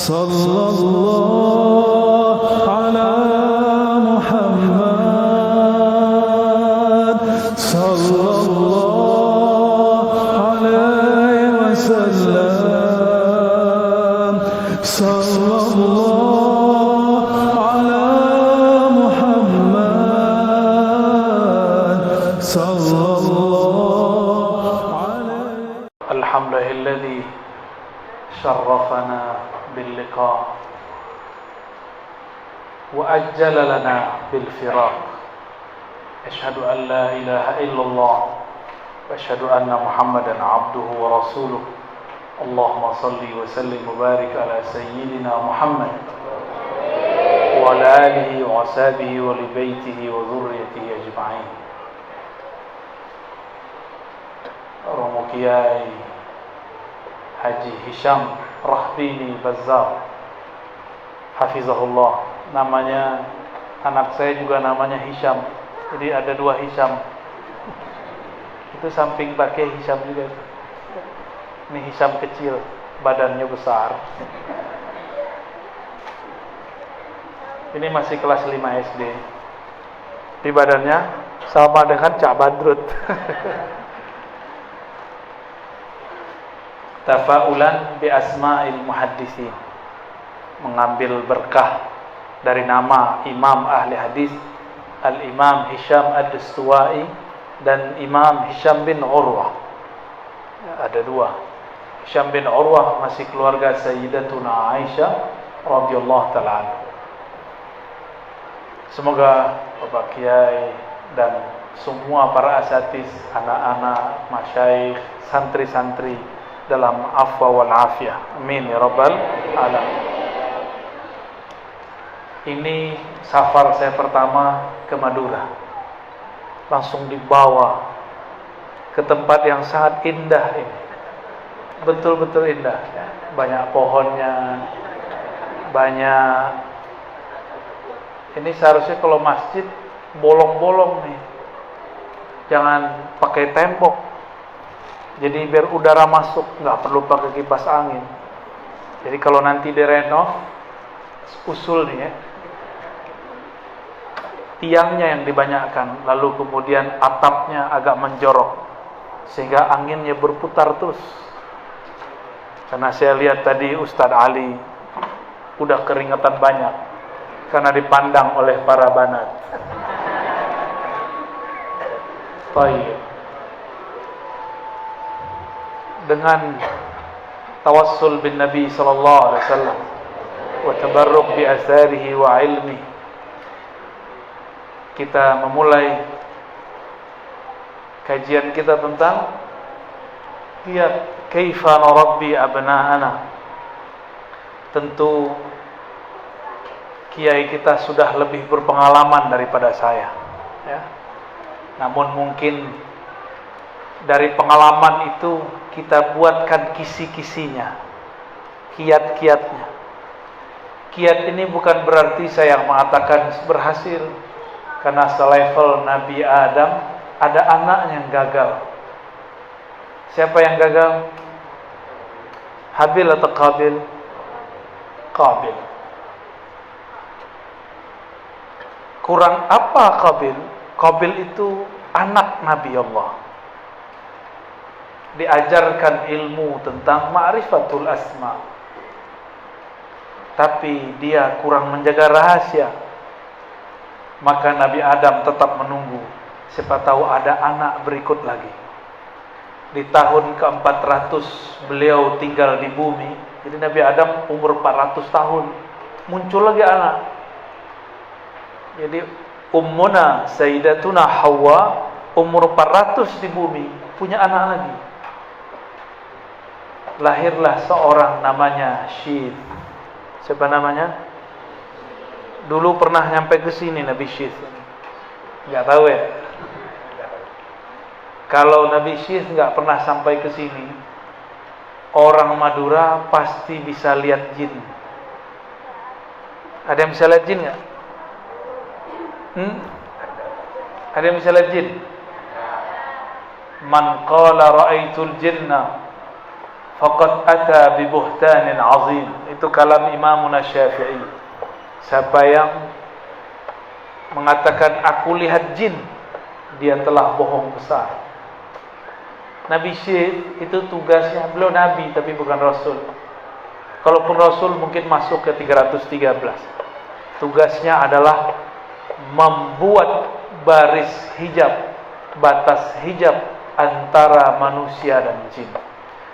صلى الله على محمد صلى الله عليه وسلم صلى الله على محمد صلى الله عليه. الحمد لله الذي شرفنا باللقاء وأجل لنا بالفراق. أشهد أن لا إله إلا الله وأشهد أن محمدا عبده ورسوله. اللهم صل وسلم وبارك على سيدنا محمد وعلى آله وأصحابه ولبيته وذريته أجمعين. Romo Kiai Haji Hisham Rahbini Bazzar Hafizahullah. Namanya, anak saya juga namanya Hisham. Jadi ada dua Hisham. Itu samping pakai Hisham juga. Ini Hisham kecil, badannya besar. Ini masih kelas 5 SD. Di badannya sama dengan Cak Badrut. Tafa'ulan bi asma'il muhaddisin, mengambil berkah dari nama imam ahli hadis Al-Imam Hisham Ad-Dastuwai dan Imam Hisham bin Urwah. Ada dua. Hisham bin Urwah masih keluarga Sayyidatuna Aisyah radhiyallahu ta'ala anha. Semoga Bapak Kiai dan semua para asatiz, anak-anak, masyayikh, santri-santri dalam afwa wal afiyah. Amin ya rabbal alamin. Ini safar saya pertama ke Madura. Langsung dibawa ke tempat yang sangat indah ini. Betul-betul indah. Banyak pohonnya, banyak. Ini seharusnya kalau masjid bolong-bolong nih. Jangan pakai tembok. Jadi biar udara masuk, nggak perlu pakai kipas angin. Jadi kalau nanti direnov, usul nih ya, tiangnya yang dibanyakkan, lalu kemudian atapnya agak menjorok, sehingga anginnya berputar terus. Karena saya lihat tadi Ustadz Ali udah keringetan banyak, karena dipandang oleh para banat. Baik. Dengan tawassul bin Nabi sallallahu alaihi wasallam wa tabarruk bi atharihi wa ilmi, kita memulai kajian kita tentang lihat kaifa narabbi abna'ana. Tentu kiai kita sudah lebih berpengalaman daripada saya ya. Namun mungkin dari pengalaman itu kita buatkan kisi-kisinya, kiat-kiatnya. Kiat ini bukan berarti saya mengatakan berhasil, karena selevel Nabi Adam ada anaknya yang gagal. Siapa yang gagal? Habil atau Qabil? Qabil. Kurang apa Qabil? Qabil itu anak Nabi Allah. Diajarkan ilmu tentang ma'rifatul asma, tapi dia kurang menjaga rahasia. Maka Nabi Adam tetap menunggu, siapa tahu ada anak berikut lagi. Di tahun ke-400 beliau tinggal di bumi. Jadi Nabi Adam umur 400 tahun, muncul lagi anak. Jadi Ummuna Sayyidatuna Hawa umur 400 di bumi, punya anak lagi. Lahirlah seorang namanya Syith. Siapa namanya? Dulu pernah nyampe ke sini Nabi Syith. Enggak tahu ya. Kalau Nabi Syith enggak pernah sampai ke sini, orang Madura pasti bisa lihat jin. Ada yang bisa lihat jin enggak? Ada yang bisa lihat jin? Man qala ra'aitul jinna faqad ata bi buhtanin azim. Itu kalam Imam Syafi'i. Siapa yang mengatakan aku lihat jin, dia telah bohong besar. Nabi Syekh itu tugasnya, beliau nabi tapi bukan rasul. Kalaupun rasul mungkin masuk ke 313. Tugasnya adalah membuat baris hijab, batas hijab antara manusia dan jin.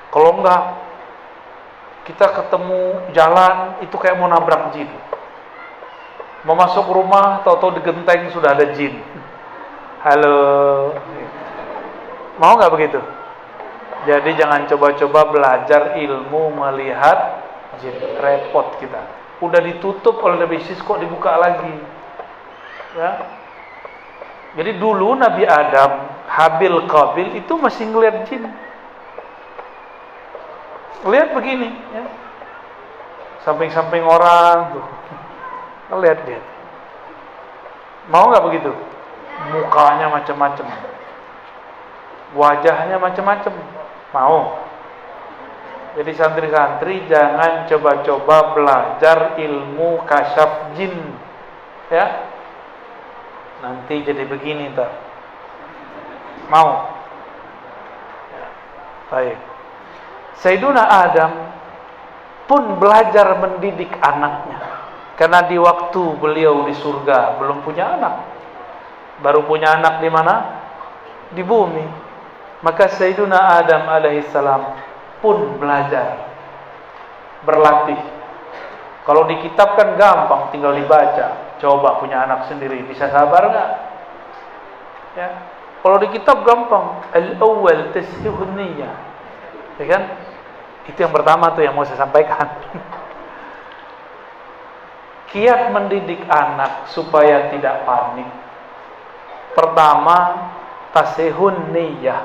Kalau enggak, kita ketemu jalan itu kayak mau nabrak jin. Mau masuk rumah, tahu-tahu di genteng sudah ada jin. Halo, mau nggak begitu? Jadi jangan coba-coba belajar ilmu melihat jin, repot kita. Udah ditutup oleh Nabi Syekh kok dibuka lagi. Ya. Jadi dulu Nabi Adam, Habil Qabil itu masih ngeliat jin. Lihat begini, ya. Samping-samping orang tuh. Lihat dia. Mau nggak begitu? Mukanya macam-macam, wajahnya macam-macam. Mau? Jadi santri-santri jangan coba-coba belajar ilmu kasyaf jin, ya. Nanti jadi begini tak? Mau? Ya. Baik. Sayyiduna Adam pun belajar mendidik anaknya. Karena di waktu beliau di surga belum punya anak. Baru punya anak di mana? Di bumi. Maka Sayyiduna Adam alaihissalam pun belajar, berlatih. Kalau di kitab kan gampang, tinggal dibaca. Coba punya anak sendiri, bisa sabar nggak? Ya. Kalau di kitab gampang. Al-awwal tashihun niyyah. Ya kan? Itu yang pertama tuh yang mau saya sampaikan. Kiat mendidik anak supaya tidak panik. Pertama, tasihun niyyah,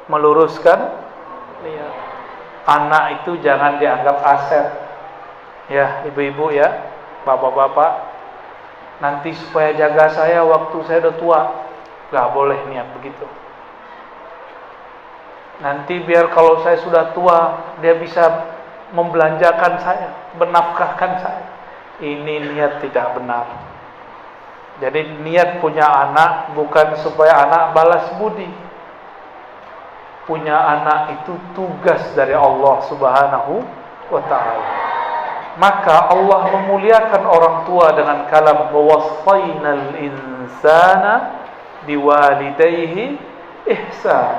meluruskan niat. Anak itu jangan dianggap aset. Ya, ibu-ibu ya, bapak-bapak, nanti supaya jaga saya waktu saya udah tua. Gak boleh niat begitu. Nanti biar kalau saya sudah tua, dia bisa membelanjakan saya, menafkahkan saya. Ini niat tidak benar. Jadi niat punya anak bukan supaya anak balas budi. Punya anak itu tugas dari Allah Subhanahu wa ta'ala. Maka Allah memuliakan orang tua dengan kalam wasainal insana biwalidayhi ihsan.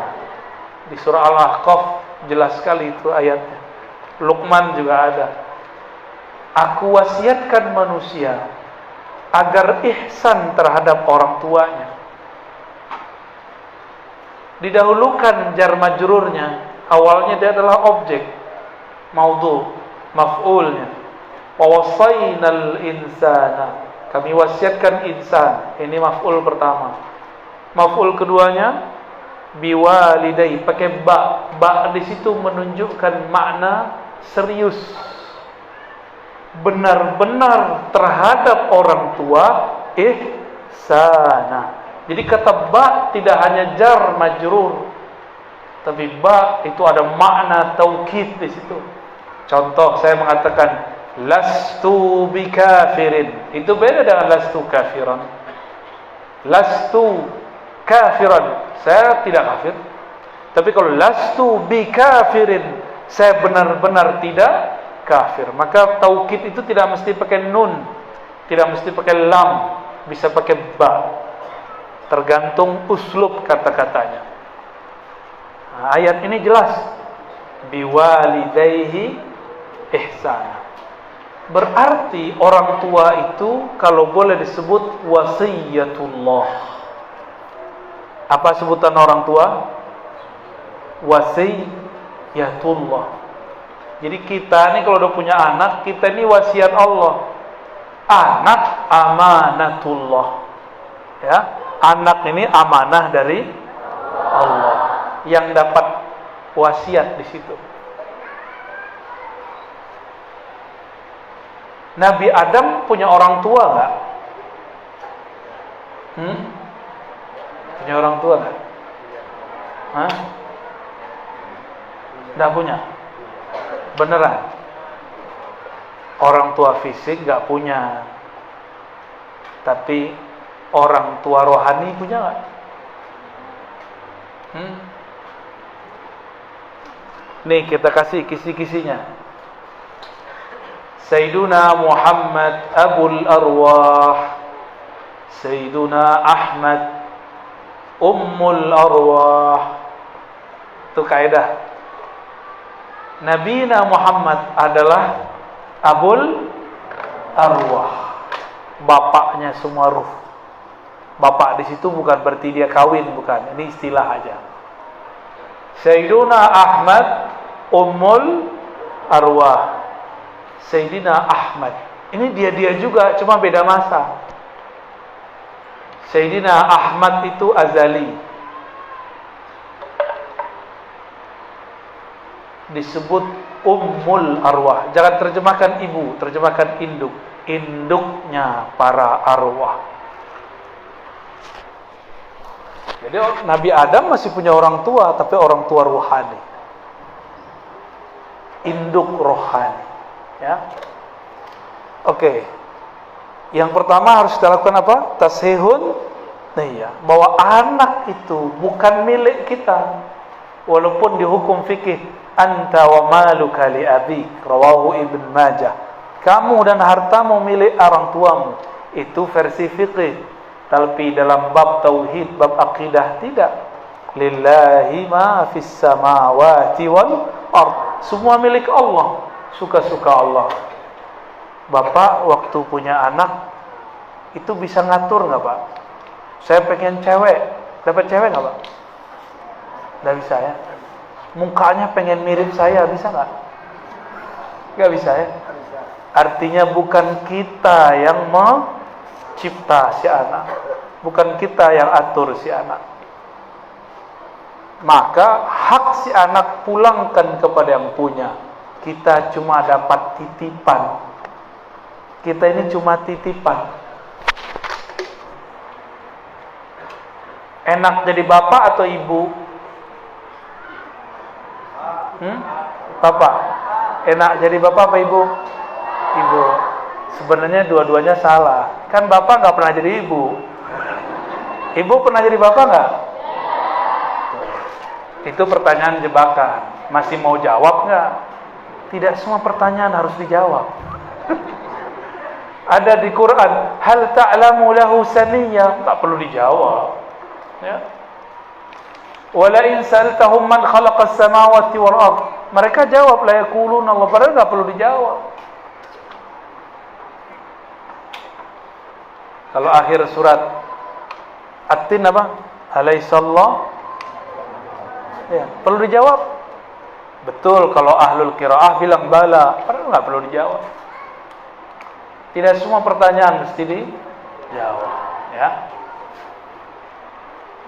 Di surah Al-Ahqaf jelas sekali itu ayatnya. Luqman juga ada. Aku wasiatkan manusia agar ihsan terhadap orang tuanya. Didahulukan jar majrurnya, awalnya dia adalah objek, maudhu, maf'ulnya. Wa wasainal insana, kami wasiatkan insan. Ini maf'ul pertama. Maf'ul keduanya biwalidai, pakai ba. Ba di situ menunjukkan makna serius, benar-benar terhadap orang tua, ihsana. Jadi kata ba tidak hanya jar majrur, tapi ba itu ada makna taukid di situ. Contoh, saya mengatakan lastu bikafirin, itu beda dengan lastu kafiran. Lastu kafiran, saya tidak kafir. Tapi kalau lastu bikafirin, saya benar-benar tidak kafir. Maka taukid itu tidak mesti pakai nun, tidak mesti pakai lam, bisa pakai ba. Tergantung uslub kata-katanya. Nah, ayat ini jelas. Biwalidayhi ihsana. Berarti orang tua itu kalau boleh disebut wasiyatullah. Apa sebutan orang tua? Wasiyatullah. Jadi kita ini kalau udah punya anak, kita ini wasiat Allah. Anak amanatullah. Ya, anak ini amanah dari Allah yang dapat wasiat di situ. Nabi Adam punya orang tua nggak? Punya orang tua nggak? Hah? Nggak punya. Beneran. Orang tua fisik nggak punya, tapi orang tua rohani punya nggak? Nih kita kasih kisi-kisinya. Sayyiduna Muhammad Abul Arwah, Sayyiduna Ahmad Ummul Arwah. Itu kaidah. Nabi Muhammad adalah Abul Arwah, bapaknya semua ruh. Bapak di situ bukan berarti dia kawin, bukan. Ini istilah aja. Sayyiduna Ahmad Ummul Arwah, Sayyidina Ahmad. Ini dia juga, cuma beda masa. Sayyidina Ahmad itu azali, disebut Ummul Arwah. Jangan terjemahkan ibu, terjemahkan induk. Induknya para arwah. Jadi Nabi Adam masih punya orang tua, tapi orang tua rohani. Induk rohani. Ya. Oke. Yang pertama harus kita lakukan apa? Tashihun niyah. Bahwa anak itu bukan milik kita. Walaupun di hukum fikih, anta wa maluka li abik, rawahu Ibn Majah. Kamu dan hartamu milik orang tuamu. Itu versi fikih. Tapi dalam bab tauhid, bab akidah tidak. Lillahi ma fis samawati wal ard. Semua milik Allah. Suka-suka Allah. Bapak waktu punya anak itu bisa ngatur nggak Pak? Saya pengen cewek, dapat cewek nggak Pak? Nggak bisa ya. Mukanya pengen mirip saya, bisa nggak? Nggak bisa ya. Artinya bukan kita yang mencipta si anak, bukan kita yang atur si anak. Maka hak si anak pulangkan kepada yang punya. Kita cuma dapat titipan. Kita ini cuma titipan. Enak jadi bapak atau ibu? Bapak. Enak jadi bapak apa ibu? Ibu. Sebenarnya dua-duanya salah. Kan bapak nggak pernah jadi ibu. Ibu pernah jadi bapak nggak? Itu pertanyaan jebakan. Masih mau jawab nggak? Tidak semua pertanyaan harus dijawab. Ada di Quran, hal ta'lamu lahu samiyya, tak perlu dijawab. Ya. Wala in sa'altahum man khalaqas samawati wal ard. Mereka jawab la yaquluna Allah, padahal enggak perlu dijawab. Kalau akhir surat At-Tin apa? Alaihissallah. Ya, perlu dijawab. Betul kalau ahlul qiraah bilang bala, padahal enggak perlu dijawab. Tidak semua pertanyaan mesti dijawab, ya.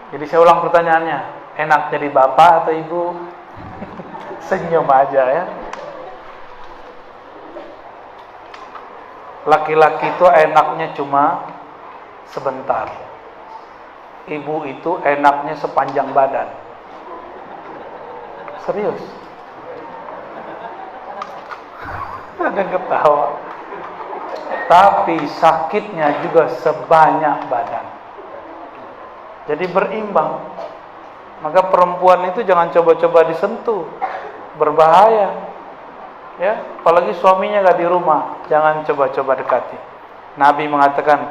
Jadi saya ulang pertanyaannya, enak jadi bapak atau ibu? Senyum aja ya. Laki-laki itu enaknya cuma sebentar. Ibu itu enaknya sepanjang badan. Serius. Ada yang ketawa. Tapi sakitnya juga sebanyak badan. Jadi berimbang. Maka perempuan itu jangan coba-coba disentuh, berbahaya. Ya, apalagi suaminya gak di rumah, jangan coba-coba dekati. Nabi mengatakan,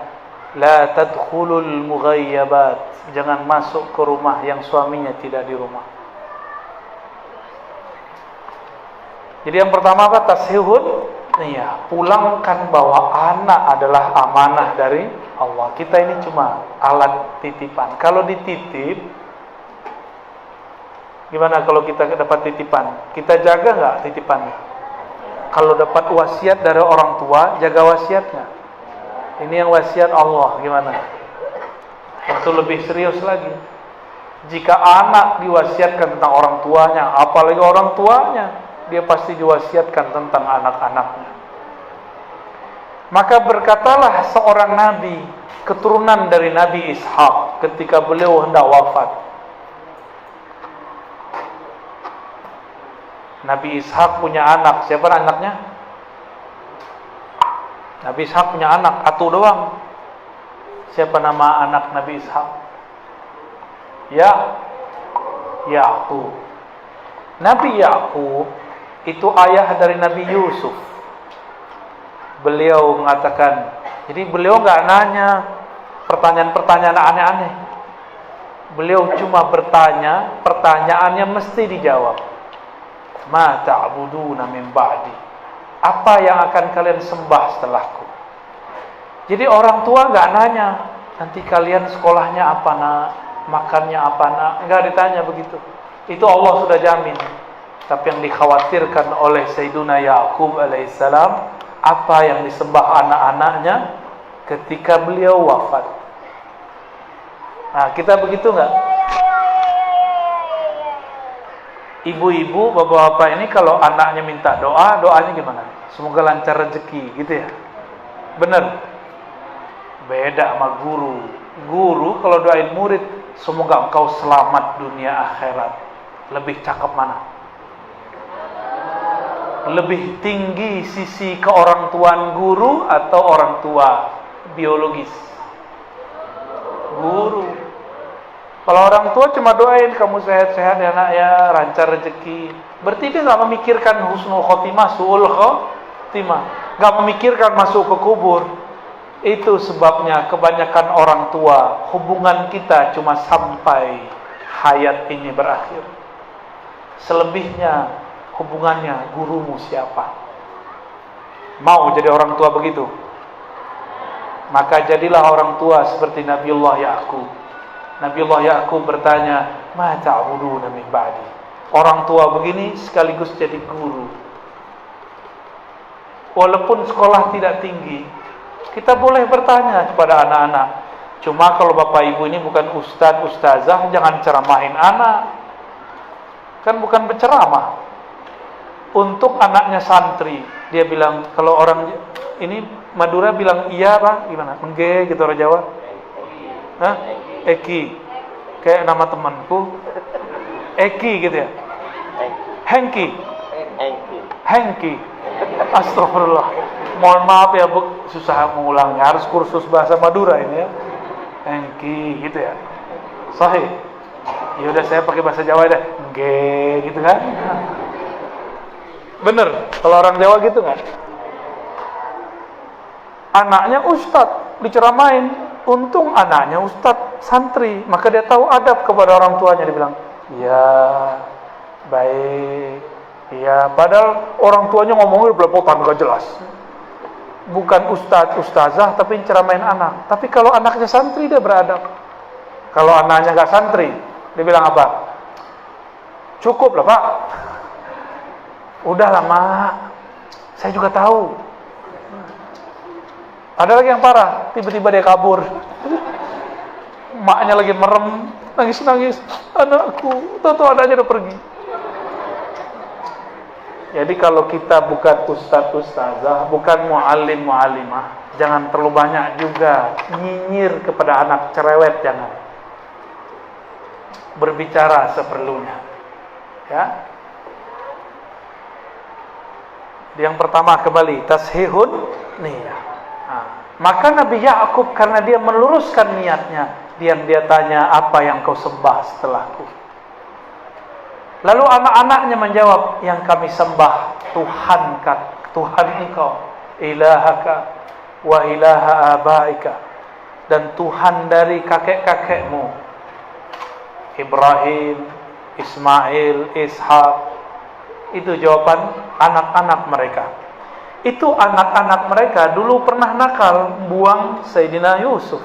la tadkhulul mughayyabat, jangan masuk ke rumah yang suaminya tidak di rumah. Jadi yang pertama apa? Tashihun. Iya, pulangkan bahwa anak adalah amanah dari Allah. Kita ini cuma alat titipan. Kalau dititip, gimana kalau kita dapat titipan? Kita jaga nggak titipannya? Kalau dapat wasiat dari orang tua, jaga wasiatnya. Ini yang wasiat Allah, gimana? Itu lebih serius lagi. Jika anak diwasiatkan tentang orang tuanya, apalagi orang tuanya, dia pasti diwasiatkan tentang anak-anaknya. Maka berkatalah seorang nabi, keturunan dari Nabi Ishak, ketika beliau hendak wafat. Nabi Ishak punya anak. Siapa anaknya? Nabi Ishak punya anak, atu doang. Siapa nama anak Nabi Ishak? Ya'qub. Nabi Ya'qub itu ayah dari Nabi Yusuf. Beliau mengatakan, jadi beliau nggak nanya pertanyaan-pertanyaan aneh-aneh. Beliau cuma bertanya, pertanyaannya mesti dijawab. Ma ta'buduna min ba'di. Apa yang akan kalian sembah setelahku? Jadi orang tua nggak nanya, nanti kalian sekolahnya apa nak, makannya apa nak, nggak ditanya begitu. Itu Allah sudah jamin. Tapi yang dikhawatirkan oleh Sayyiduna Ya'qub alaihissalam, apa yang disembah anak-anaknya ketika beliau wafat. Nah, kita begitu nggak? Ibu-ibu, bapak-bapak ini kalau anaknya minta doa, doanya gimana? Semoga lancar rezeki, gitu ya? Bener? Beda sama guru. Guru kalau doain murid, semoga engkau selamat dunia akhirat. Lebih cakep mana? Lebih tinggi sisi keorangtuaan guru atau orang tua biologis? Guru. Kalau orang tua cuma doain kamu sehat-sehat ya nak ya, lancar rezeki. Berarti dia nggak memikirkan husnul khotimah, su'ul khotimah. Nggak memikirkan masuk ke kubur. Itu sebabnya kebanyakan orang tua, hubungan kita cuma sampai hayat ini berakhir. Selebihnya hubungannya gurumu siapa? Mau jadi orang tua begitu? Maka jadilah orang tua seperti Nabiullah Ya'qub. Nabiullah Ya'qub bertanya, "Ma ta'buduna min ba'di?" Orang tua begini sekaligus jadi guru. Walaupun sekolah tidak tinggi, kita boleh bertanya kepada anak-anak. Cuma kalau bapak ibu ini bukan ustadz, ustazah, jangan ceramahin anak. Kan bukan berceramah. Untuk anaknya santri, dia bilang, kalau orang ini Madura bilang iya pak, gimana? Engge gitu orang Jawa. Hah? Eki, kayak nama temanku Eki gitu ya. Hengki. Astagfirullah. Mohon maaf ya bu, susah mengulangnya. Harus kursus bahasa Madura ini ya. Hengki gitu ya. Sahih. Ya udah saya pakai bahasa Jawa deh. Nge gitu kan. Bener. Kalau orang Jawa gitu nggak? Anaknya ustadz diceramain. Untung anaknya ustadz santri, maka dia tahu adab kepada orang tuanya. Dia bilang, "Ya, baik." Ya, padahal orang tuanya ngomongnya belepotan gak jelas. Bukan ustadz, ustazah, tapi ceramain anak. Tapi kalau anaknya santri dia beradab. Kalau anaknya gak santri, dia bilang apa? "Cukup lah pak. Udah lah mak, saya juga tahu." Ada lagi yang parah, tiba-tiba dia kabur. Maknya lagi merem, nangis-nangis. "Anakku, tahu anaknya udah pergi." Jadi kalau kita bukan ustadz, ustazah, bukan muallim, muallimah, jangan terlalu banyak juga nyinyir kepada anak, cerewet jangan. Berbicara seperlunya. Ya. Yang pertama kembali, tashihun niyah. Maka Nabi Ya'qub karena dia meluruskan niatnya, dia tanya, "Apa yang kau sembah setelahku?" Lalu anak-anaknya menjawab, "Yang kami sembah Tuhan engkau, ilahaka wa ilaha abaika, dan Tuhan dari kakek-kakekmu, Ibrahim, Ismail, Ishak." Itu jawaban anak-anak mereka. Itu anak-anak mereka dulu pernah nakal, buang Sayyidina Yusuf.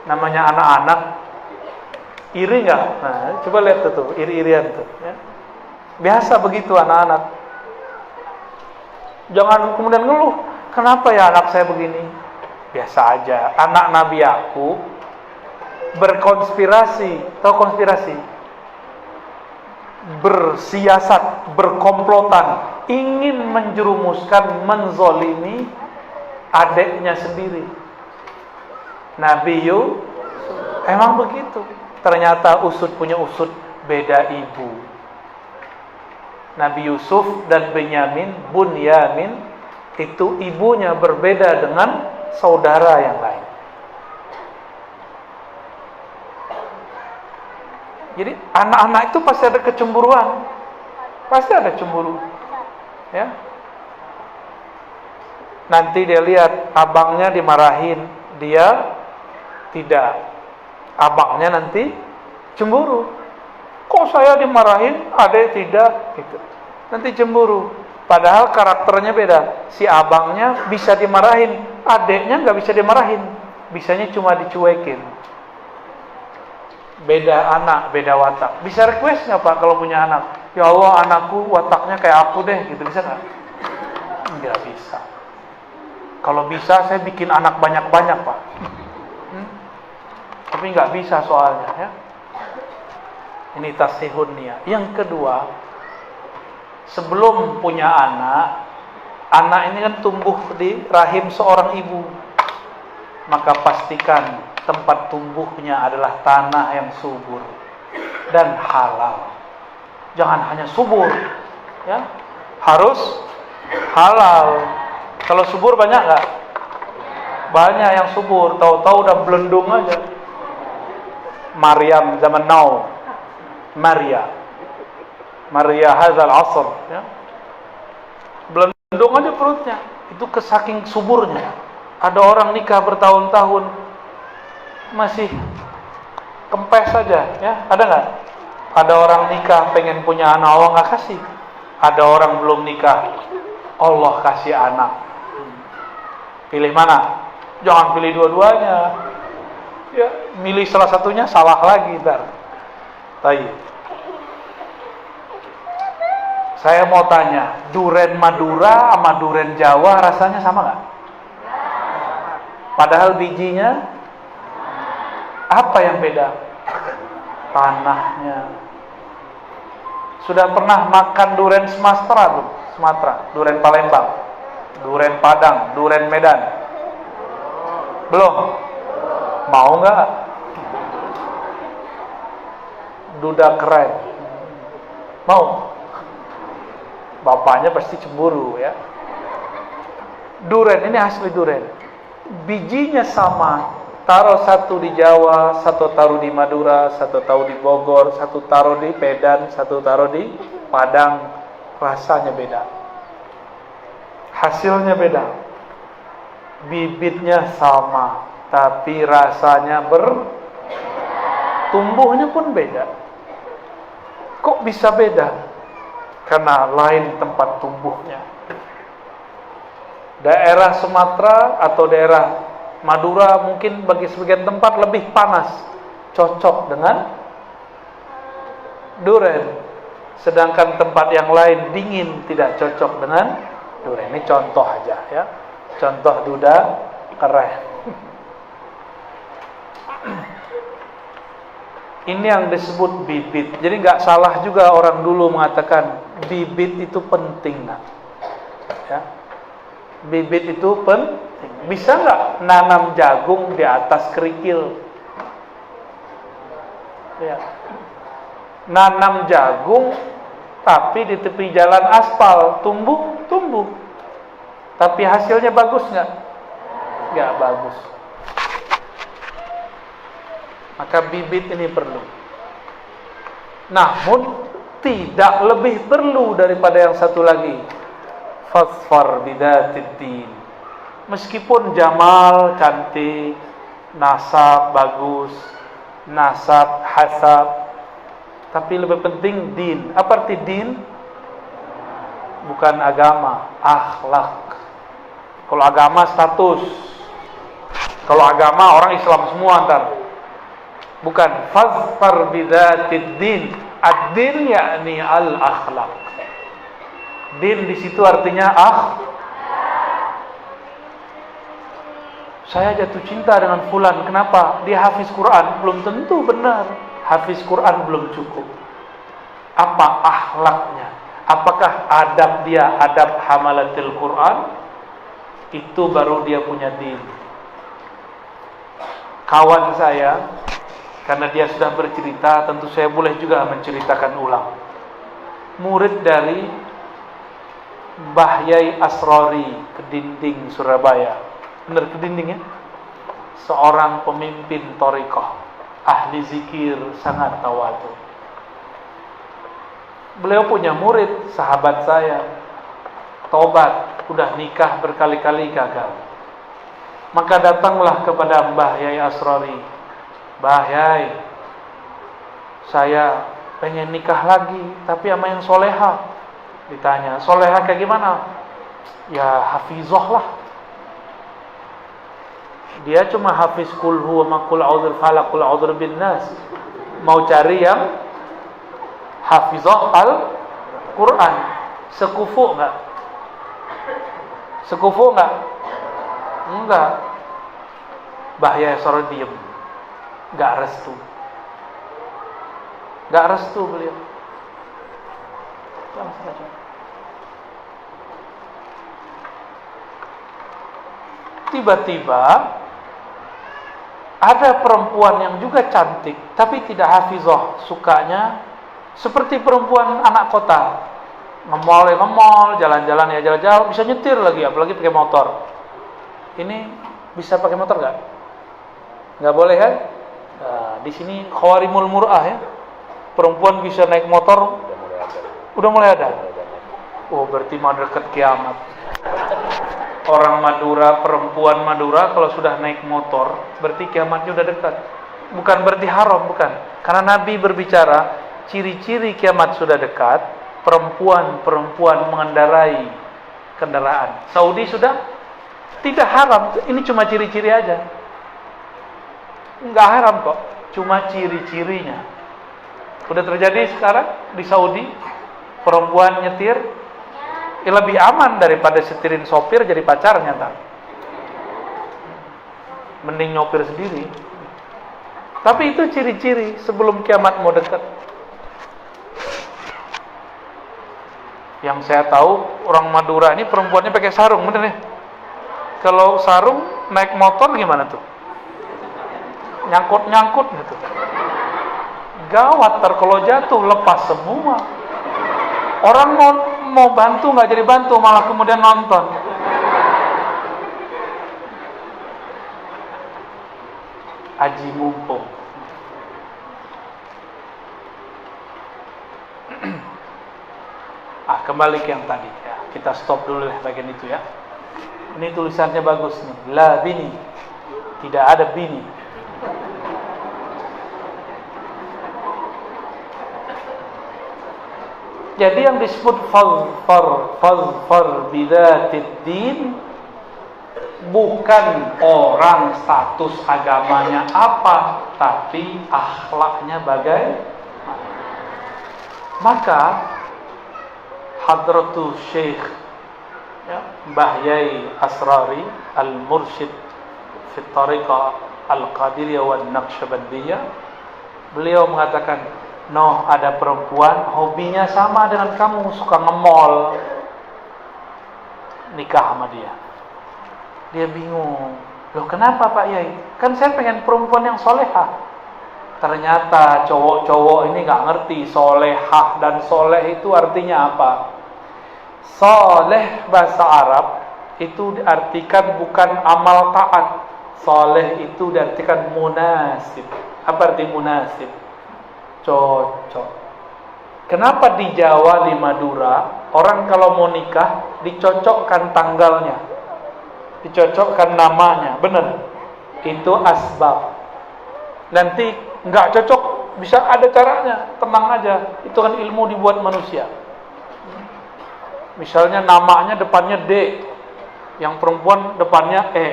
Namanya anak-anak, iri nggak? Nah, coba lihat tuh, iri-irian tuh. Ya. Biasa begitu anak-anak. Jangan kemudian ngeluh, "Kenapa ya anak saya begini?" Biasa aja. Anak Nabi Ya'qub berkonspirasi, tahu konspirasi? Bersiasat, berkomplotan, ingin menjerumuskan, menzolimi adiknya sendiri. Nabi Yusuf emang begitu. Ternyata usut punya usut, beda ibu. Nabi Yusuf dan Bunyamin itu ibunya berbeda dengan saudara yang lain. Jadi anak-anak itu pasti ada kecemburuan. Pasti ada cemburu. Ya. Nanti dia lihat abangnya dimarahin, dia tidak. Abangnya nanti cemburu. Kok saya dimarahin, adek tidak? Gitu. Nanti cemburu. Padahal karakternya beda. Si abangnya bisa dimarahin, adeknya nggak bisa dimarahin. Bisanya cuma dicuekin. Beda anak, beda watak. Bisa request nggak Pak kalau punya anak? Ya Allah, anakku wataknya kayak aku deh, gitu, bisa nggak? Nggak bisa. Kalau bisa saya bikin anak banyak-banyak Pak. Tapi nggak bisa soalnya ya. Ini tasihun niat. Yang kedua, sebelum punya anak ini kan tumbuh di rahim seorang ibu. Maka pastikan tempat tumbuhnya adalah tanah yang subur dan halal. Jangan hanya subur, ya, harus halal. Kalau subur banyak nggak? Banyak yang subur, tahu-tahu udah belendung aja. Maryam zaman now, Maria hadzal asr, ya. Belendung aja perutnya. Itu kesaking suburnya. Ada orang nikah bertahun-tahun masih kempes saja, ya. Ada nggak? Ada orang nikah pengen punya anak, Allah nggak kasih. Ada orang belum nikah, Allah kasih anak. Pilih mana? Jangan pilih dua-duanya. Ya, milih salah satunya salah lagi ntar. Baik. Saya mau tanya, duren Madura sama duren Jawa rasanya sama nggak? Padahal bijinya apa yang beda? Tanahnya. Sudah pernah makan duren Sumatera belum? Sumatera, duren Palembang, duren Padang, duren Medan? Belum? Mau nggak? Duda keren. Mau? Bapaknya pasti cemburu ya. Duren, ini asli duren. Bijinya sama. Taruh satu di Jawa, satu taruh di Madura, satu taruh di Bogor, satu taruh di Medan, satu taruh di Padang. Rasanya beda. Hasilnya beda. Bibitnya sama, tapi rasanya tumbuhnya pun beda. Kok bisa beda? Karena lain tempat tumbuhnya. Daerah Sumatera atau daerah Madura mungkin bagi sebagian tempat lebih panas, cocok dengan duren. Sedangkan tempat yang lain dingin, tidak cocok dengan duren. Ini contoh aja ya. Contoh duda keren. Ini yang disebut bibit. Jadi nggak salah juga orang dulu mengatakan bibit itu penting, nah. Ya. Bibit itu penting. Bisa nggak nanam jagung di atas kerikil? Ya. Nanam jagung, tapi di tepi jalan aspal tumbuh. Tapi hasilnya bagus nggak? Nggak bagus. Maka bibit ini perlu. Namun tidak lebih perlu daripada yang satu lagi. Fasfar bidatid-din. Meskipun jamal cantik, nasab bagus, nasab hasab, tapi lebih penting din. Apa arti din? Bukan agama, akhlak. Kalau agama status. Kalau agama orang Islam semua ntar. Bukan fazfar bidatid din. Ad-din yakni al-akhlak. Din di situ artinya saya jatuh cinta dengan fulan. Kenapa? Dia hafiz Quran. Belum tentu benar. Hafiz Quran belum cukup. Apa akhlaknya? Apakah adab dia adab hamalatil Quran? Itu baru dia punya din. Kawan saya, karena dia sudah bercerita, tentu saya boleh juga menceritakan ulang. murid dari Mbah Yai Asrori Kedinding Surabaya. Benar Kedinding ya? Seorang pemimpin thariqah, ahli zikir, sangat tawadu. Beliau punya murid, sahabat saya, tobat, udah nikah berkali-kali gagal. Maka datanglah kepada Mbah Yai Asrori. Mbah Yai, saya pengen nikah lagi, tapi sama yang soleha. Ditanya, soleha kayak gimana? Ya hafizah lah. Dia cuma hafiz kul huwa ma kul a'udzu falaq kul a'udzu bin nas. Mau cari yang hafizah Al-Quran. Sekufu enggak? Sekufu enggak? Enggak. Bahaya sore diem. Enggak restu. Enggak restu beliau. Tiba-tiba ada perempuan yang juga cantik tapi tidak hafizah, sukanya seperti perempuan anak kota, nge-mall, jalan-jalan ya jalan-jalan, bisa nyetir lagi, apalagi pakai motor. Ini bisa pakai motor nggak? Nggak boleh kan? Nah, di sini khawarimul mur'ah ya, perempuan bisa naik motor. Udah mulai ada. Oh, berarti mau dekat kiamat. Orang Madura, perempuan Madura kalau sudah naik motor, berarti kiamatnya udah dekat. Bukan berarti haram, bukan. Karena Nabi berbicara, ciri-ciri kiamat sudah dekat, perempuan-perempuan mengendarai kendaraan. Saudi sudah tidak haram, ini cuma ciri-ciri aja. Enggak haram kok, cuma ciri-cirinya. Udah terjadi sekarang di Saudi, perempuan nyetir lebih aman daripada setirin sopir jadi pacarnya, tak? Mending nyopir sendiri. Tapi itu ciri-ciri sebelum kiamat mau dekat. Yang saya tahu orang Madura ini perempuannya pakai sarung, bener ya? Kalau sarung naik motor gimana tuh? Nyangkut-nyangkut gitu. Gawat, kalau jatuh lepas semua. Orang mau bantu nggak jadi bantu, malah kemudian nonton. Aji mumpung. Kembali ke yang tadi ya. Kita stop dulu ya bagian itu ya. Ini tulisannya bagus nih. La bini. Tidak ada bini. Jadi yang disebut fazfar bidzatid din bukan orang status agamanya apa, tapi akhlaknya bagaimana. Maka Hadratus Syekh ya, Mbah Yai Asrari Al-Mursyid fi Tariqah Al-Qadiriyah wa Naqsyabandiyah, beliau mengatakan, "Noh, ada perempuan hobinya sama dengan kamu, suka nge-mall." Nikah sama dia. Dia bingung. Loh, kenapa Pak Yai? Kan saya pengen perempuan yang solehah. Ternyata cowok-cowok ini gak ngerti solehah dan soleh itu artinya apa. Soleh bahasa Arab itu diartikan bukan amal taat. Soleh itu diartikan munasib. Apa arti munasib? Cocok. Kenapa di Jawa, di Madura, orang kalau mau nikah dicocokkan tanggalnya, dicocokkan namanya, benar? Itu asbab. Nanti nggak cocok, bisa ada caranya, tenang aja. Itu kan ilmu dibuat manusia. Misalnya namanya depannya D, yang perempuan depannya E,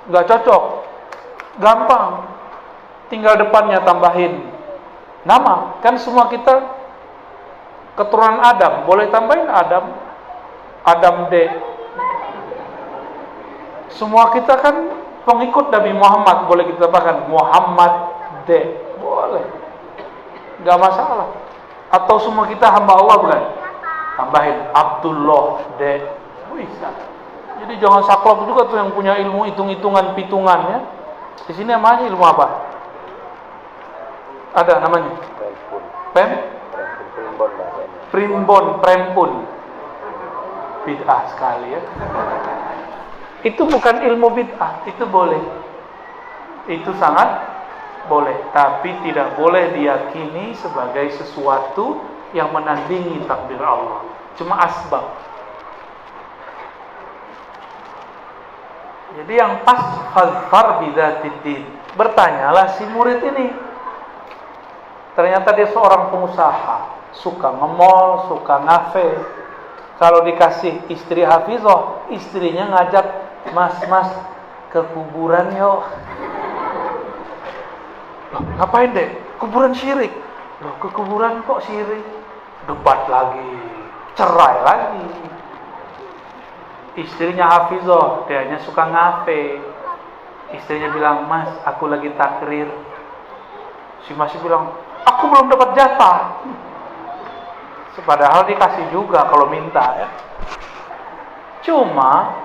nggak cocok, gampang. Tinggal depannya tambahin nama. Kan semua kita keturunan Adam, boleh tambahin Adam D. Semua kita kan pengikut Nabi Muhammad, boleh kita tambahkan Muhammad D, boleh, nggak masalah. Atau semua kita hamba Allah, bukan? Tambahin Abdullah D, bisa. Jadi jangan saklek juga tuh yang punya ilmu hitung-hitungan pitungan ya. Di sini namanya ilmu apa? Ada namanya? primbon, prempun. Bid'ah sekali ya. Itu bukan ilmu bid'ah, itu boleh. Itu sangat boleh, tapi tidak boleh diyakini sebagai sesuatu yang menandingi takdir Allah. Cuma asbab. Jadi yang pas fazfar bidzatiddin. Bertanyalah si murid ini. Ternyata dia seorang pengusaha, suka nge-mall, suka ngafe. Kalau dikasih istri hafizah, istrinya ngajak, mas ke kuburan yuk. Loh, ngapain deh? Kuburan syirik. Loh, ke kuburan kok syirik? Debat lagi, cerai lagi. Istrinya hafizah, dianya suka ngafe. Istrinya bilang, mas, aku lagi takrir. Si masih bilang, aku belum dapat jatah. Padahal dikasih juga kalau minta ya. Cuma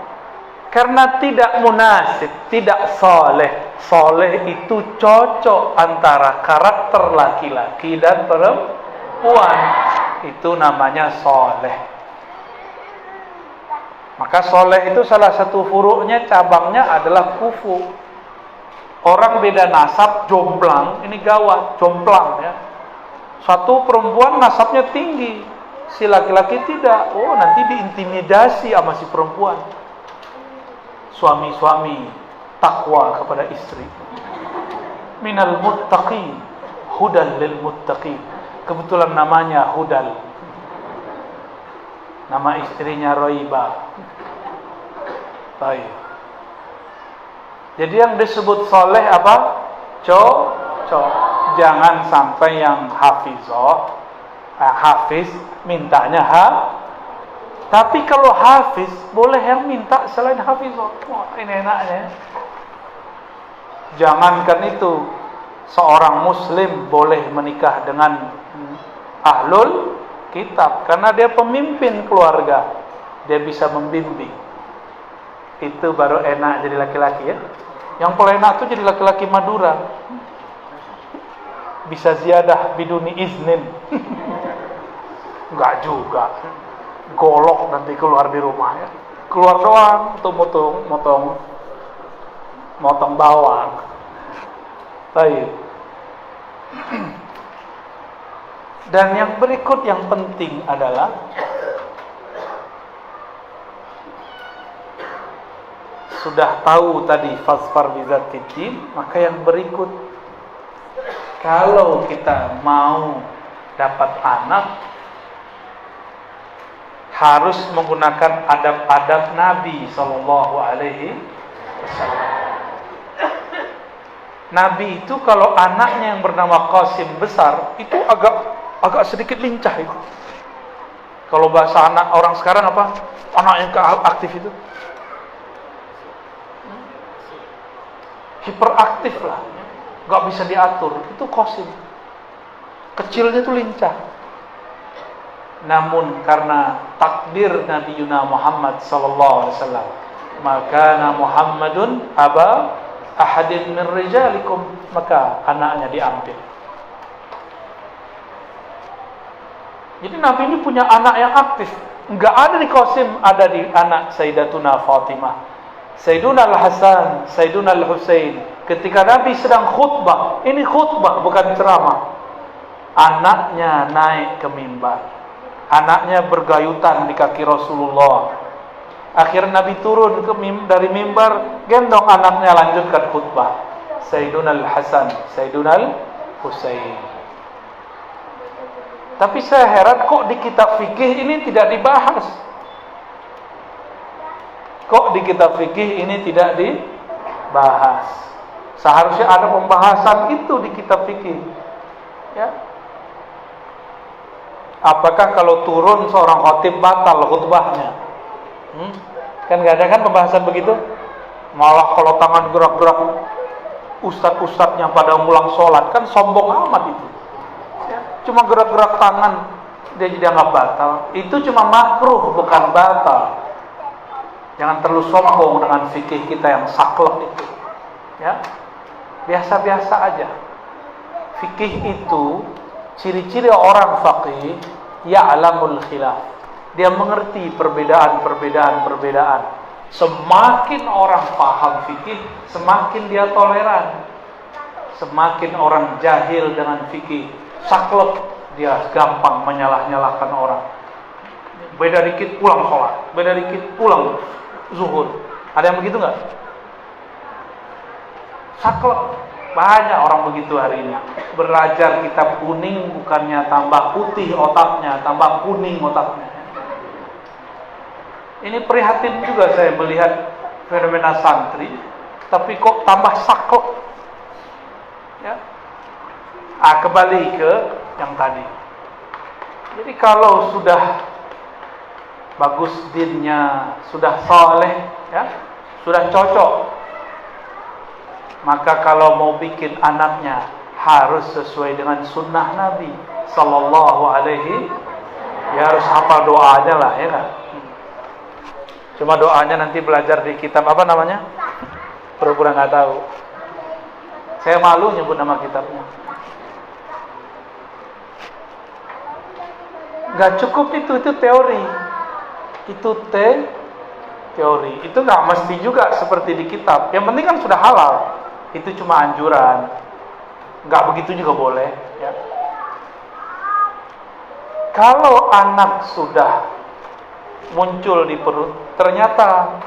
karena tidak munasib, tidak soleh. Soleh itu cocok antara karakter laki-laki dan perempuan. Itu namanya soleh. Maka soleh itu salah satu furuknya, cabangnya adalah kufu. Orang beda nasab, jomplang, ini gawat, jomplang ya. Satu perempuan nasabnya tinggi, si laki-laki tidak. Oh, nanti diintimidasi sama si perempuan. Suami-suami takwa kepada istri. Minal muttaqin, hudal lil muttaqin. Kebetulan namanya Hudal. Nama istrinya Roiba. Baik. Jadi yang disebut soleh apa? Cocok. Jangan sampai yang hafiz mintanya Tapi kalau hafiz boleh yang minta selain hafizah. Wah, ini enaknya. Jangankan itu, seorang muslim boleh menikah dengan ahlul kitab karena dia pemimpin keluarga. Dia bisa membimbing. Itu baru enak jadi laki-laki ya. Yang paling enak itu jadi laki-laki Madura. Bisa ziyadah biduni iznin. Enggak juga. Golok nanti keluar di rumah ya. Keluar doang untuk motong bawang. Baik. Dan yang berikut yang penting adalah sudah tahu tadi fasfar bidzatiddin, maka yang berikut, kalau kita mau dapat anak harus menggunakan adab-adab Nabi sallallahu alaihi wasallam. Nabi itu kalau anaknya yang bernama Qasim besar, itu agak sedikit lincah itu. Kalau bahasa anak orang sekarang apa? Anak yang aktif itu hiperaktif lah, nggak bisa diatur. Itu Qasim. Kecilnya tuh lincah. Namun karena takdir Nabi Yuna Muhammad sallallahu alaihi wasallam, maka Muhammadun aba ahadin min rijalikum, maka anaknya diambil. Jadi Nabi ini punya anak yang aktif. Enggak ada di Qasim, ada di anak Sayyidatuna Fatimah, Sayyiduna Al-Hasan, Sayyiduna Al-Husain. Ketika Nabi sedang khutbah, ini khutbah bukan ceramah, anaknya naik ke mimbar, anaknya bergayutan di kaki Rasulullah. Akhirnya Nabi turun dari mimbar, gendong anaknya, lanjutkan khutbah. Sayyiduna Al-Hasan, Sayyiduna Al-Husain. Tapi saya heran kok di kitab fikih ini tidak dibahas. Kok di kitab fikih ini tidak dibahas? Seharusnya ada pembahasan itu di kitab fikih. Ya. Apakah kalau turun seorang khatib batal khutbahnya? Kan gak ada kan pembahasan begitu? Malah kalau tangan gerak-gerak, ustadz-ustadznya pada ngulang sholat, kan sombong amat itu. Cuma gerak-gerak tangan dia dianggap batal. Itu cuma makruh, bukan batal. Jangan terlalu sombong dengan fikih kita yang saklek itu. Ya, biasa-biasa aja. Fikih itu, ciri-ciri orang faqih ya'lamul khilaf. Dia mengerti perbedaan. Semakin orang paham fikih, semakin dia toleran. Semakin orang jahil dengan fikih, saklek, dia gampang menyalah-nyalahkan orang. Beda dikit pulang sholat, beda dikit pulang zuhur. Ada yang begitu nggak? Saklek. Banyak orang begitu hari ini. Belajar kitab kuning bukannya tambah putih otaknya, tambah kuning otaknya. Ini prihatin juga saya melihat fenomena santri, tapi kok tambah saklek. Ya. Kembali ke yang tadi. Jadi kalau sudah bagus dinnya, sudah soleh, ya, sudah cocok, maka kalau mau bikin anaknya harus sesuai dengan sunnah Nabi Sallallahu Alaihi, ya harus hafal doanya lah, ya kan? Cuma doanya nanti belajar di kitab apa namanya? Pura-pura nggak tahu. Saya malu nyebut nama kitabnya. Nggak cukup itu teori. Itu teori. Itu nggak mesti juga seperti di kitab. Yang penting kan sudah halal. Itu cuma anjuran. Nggak begitu juga boleh. Ya. Kalau anak sudah muncul di perut, ternyata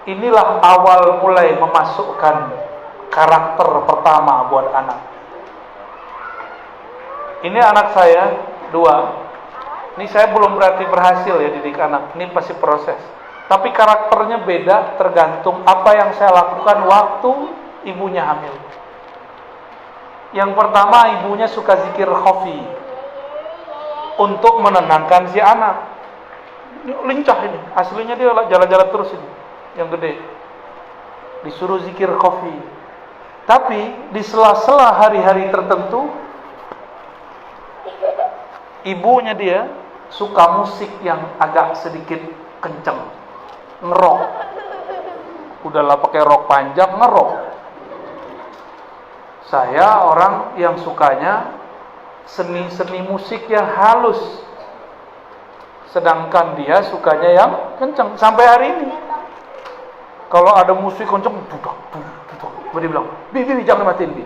inilah awal mulai memasukkan karakter pertama buat anak. Ini anak saya 2. Ini saya belum berarti berhasil ya didik anak. Ini pasti proses. Tapi karakternya beda tergantung apa yang saya lakukan waktu ibunya hamil. Yang pertama, ibunya suka zikir khafi untuk menenangkan si anak. Lincah ini, aslinya dia jalan-jalan terus ini, yang gede. Disuruh zikir khafi. Tapi di sela-sela hari-hari tertentu, ibunya dia suka musik yang agak sedikit kenceng, ngerok. Udahlah pakai rok panjang, ngerok. Saya orang yang sukanya seni-seni musik yang halus, sedangkan dia sukanya yang kenceng. Sampai hari ini kalau ada musik kenceng, dia bilang, Bibi jangan matiin, Bi.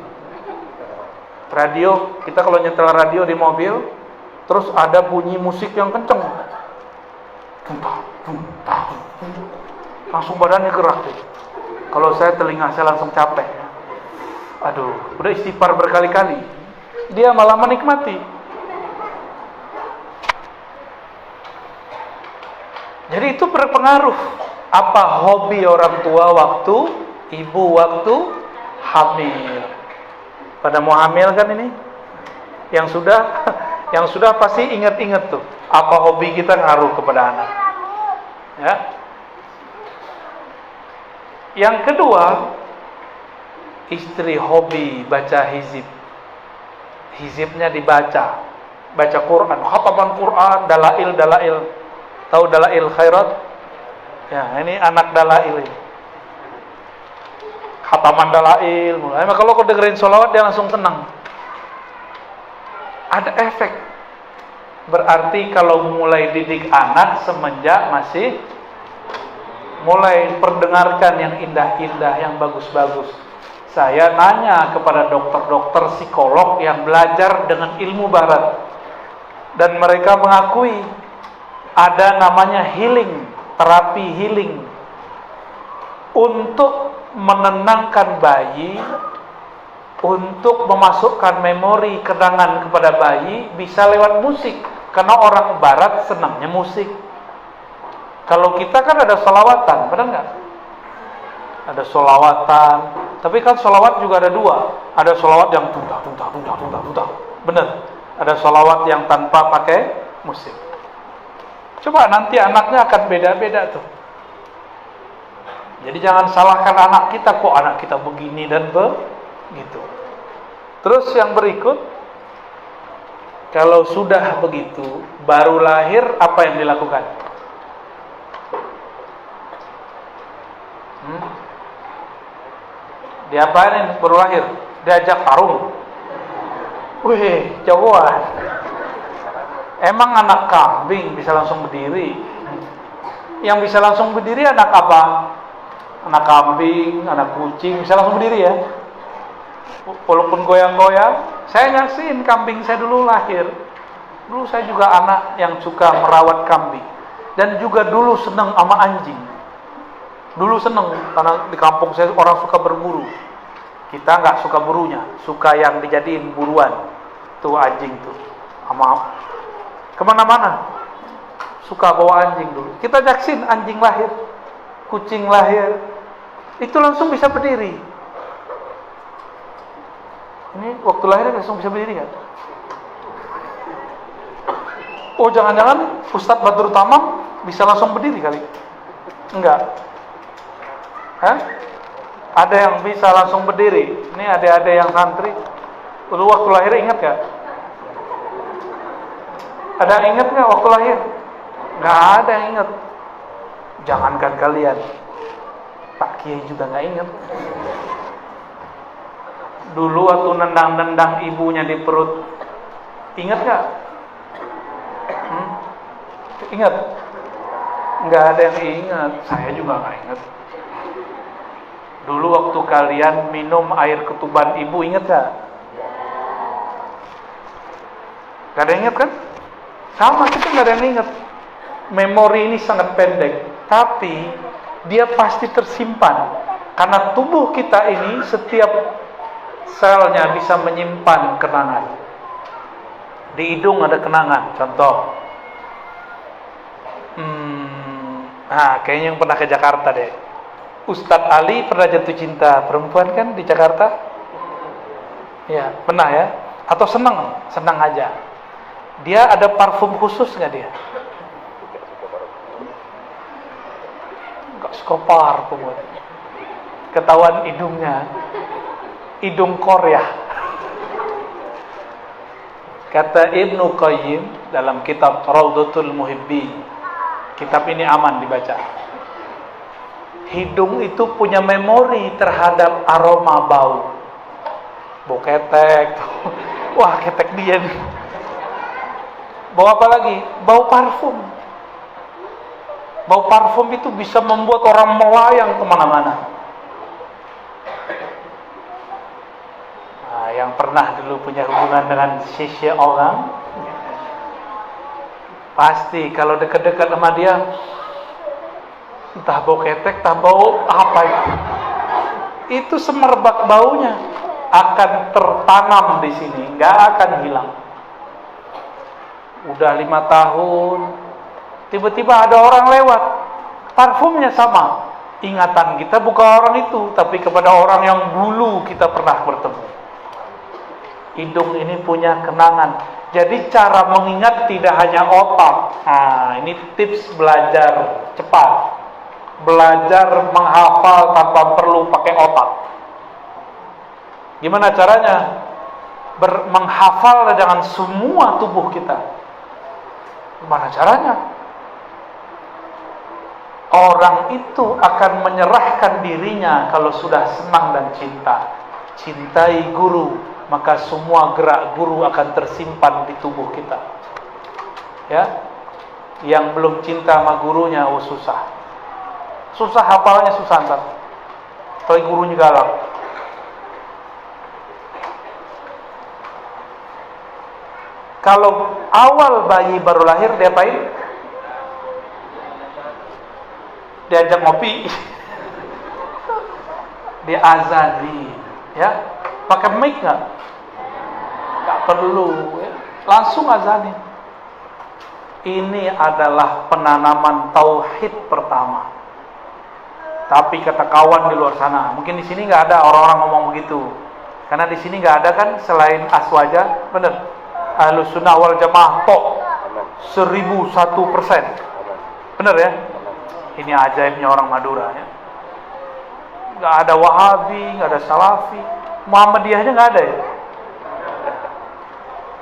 Radio, kita kalau nyetel radio di mobil, terus ada bunyi musik yang kenceng, langsung badannya gerak deh. Kalau saya telinga saya langsung capek. Aduh, udah istighfar berkali-kali, dia malah menikmati. Jadi itu berpengaruh. Apa hobi orang tua waktu ibu waktu hamil. Pada mau hamil kan ini? Yang sudah pasti ingat-ingat tuh. Apa hobi kita ngaruh kepada anak. Ya. Yang kedua, istri hobi baca hizib. Hizibnya dibaca. Baca Quran, khataman Quran, dalail. Tahu dalail khairat? Ya, ini anak dalail ini. Khataman dalail mulai. Kalau kau dengerin sholawat dia langsung tenang. Ada efek. Berarti kalau mulai didik anak semenjak masih mulai perdengarkan yang indah-indah, yang bagus-bagus. Saya nanya kepada dokter-dokter psikolog yang belajar dengan ilmu barat, dan mereka mengakui ada namanya healing, terapi healing untuk menenangkan bayi, untuk memasukkan memori kenangan kepada bayi bisa lewat musik, karena orang barat senangnya musik. Kalau kita kan ada sholawatan, benar nggak? Ada sholawatan, tapi kan sholawat juga ada 2. Ada sholawat yang tuntah, benar. Ada sholawat yang tanpa pakai musik. Coba nanti anaknya akan beda-beda tuh. Jadi jangan salahkan anak kita, kok anak kita begini dan begitu. Terus yang berikut, kalau sudah begitu, baru lahir, apa yang dilakukan? Diapain baru lahir? Diajak tarung. Wih, jagoan. Emang anak kambing bisa langsung berdiri? Yang bisa langsung berdiri anak apa? Anak kambing, anak kucing bisa langsung berdiri ya. Walaupun goyang-goyang. Saya nyaksiin kambing saya dulu lahir. Dulu saya juga anak yang suka merawat kambing. Dan juga dulu senang sama anjing. Dulu senang karena di kampung saya orang suka berburu. Kita nggak suka burunya, suka yang dijadiin buruan. Tuh anjing tuh, sama kemana-mana. Suka bawa anjing dulu. Kita jaksin anjing lahir, kucing lahir, itu langsung bisa berdiri. Ini waktu lahir langsung bisa berdiri kan? Oh jangan-jangan Ustadz Badrul Tamam bisa langsung berdiri kali? Enggak. Hah? Ada yang bisa langsung berdiri. Ini ada yang santri. Dulu waktu lahir ingat gak? Ada yang ingat gak waktu lahir? Gak ada yang ingat. Jangankan kalian, Pak Kiai juga gak ingat. Dulu waktu nendang-nendang ibunya di perut, ingat gak? Ingat? Gak ada yang ingat. Saya juga gak ingat. Dulu waktu kalian minum air ketuban ibu, ingat gak? Gak ada yang ingat kan? Sama, kita gak ada yang ingat. Memori ini sangat pendek, tapi dia pasti tersimpan. Karena tubuh kita ini setiap selnya bisa menyimpan kenangan. Di hidung ada kenangan, contoh. Kayaknya yang pernah ke Jakarta deh. Ustadz Ali pernah jatuh cinta perempuan kan di Jakarta? Ya, pernah ya? Atau senang aja. Dia ada parfum khusus nggak dia? Nggak suka parfum. Ketahuan hidungnya, hidung Korea. Kata Ibnu Qayyim dalam kitab Raudhatul Muhibbin, kitab ini aman dibaca. Hidung itu punya memori terhadap aroma bau. Bau ketek. Wah, ketek dia nih. Bau apa lagi? Bau parfum. Bau parfum itu bisa membuat orang melayang kemana-mana. Nah, yang pernah dulu punya hubungan dengan seseorang, pasti kalau dekat-dekat sama dia, entah bau ketek, entah bau apa itu semerbak baunya akan tertanam di sini, nggak akan hilang. Udah 5 tahun, tiba-tiba ada orang lewat, parfumnya sama. Ingatan kita bukan orang itu, tapi kepada orang yang dulu kita pernah bertemu. Hidung ini punya kenangan. Jadi cara mengingat tidak hanya otak. Nah, ini tips belajar cepat. Belajar menghafal tanpa perlu pakai otak. Gimana caranya? Menghafal dengan semua tubuh kita. Gimana caranya? Orang itu akan menyerahkan dirinya kalau sudah senang dan cinta. Cintai guru, maka semua gerak guru akan tersimpan di tubuh kita. Ya, yang belum cinta sama gurunya, susah. Susah hafalannya, susah ntar. Kalau gurunya galak. Kalau awal bayi baru lahir, dia apain? Diajak ngopi. Dia azani, ya. Pakai mic nggak? Nggak perlu, ya. Langsung azani. Ini adalah penanaman tauhid pertama. Tapi kata kawan di luar sana, mungkin di sini nggak ada orang-orang ngomong begitu, karena di sini nggak ada kan selain Aswaja, bener. Ahlus Sunnah wal Jamaah tok 1001%, bener ya? Ini ajaibnya orang Madura ya. Nggak ada Wahabi, nggak ada Salafi, Muhammadiyahnya nggak ada ya.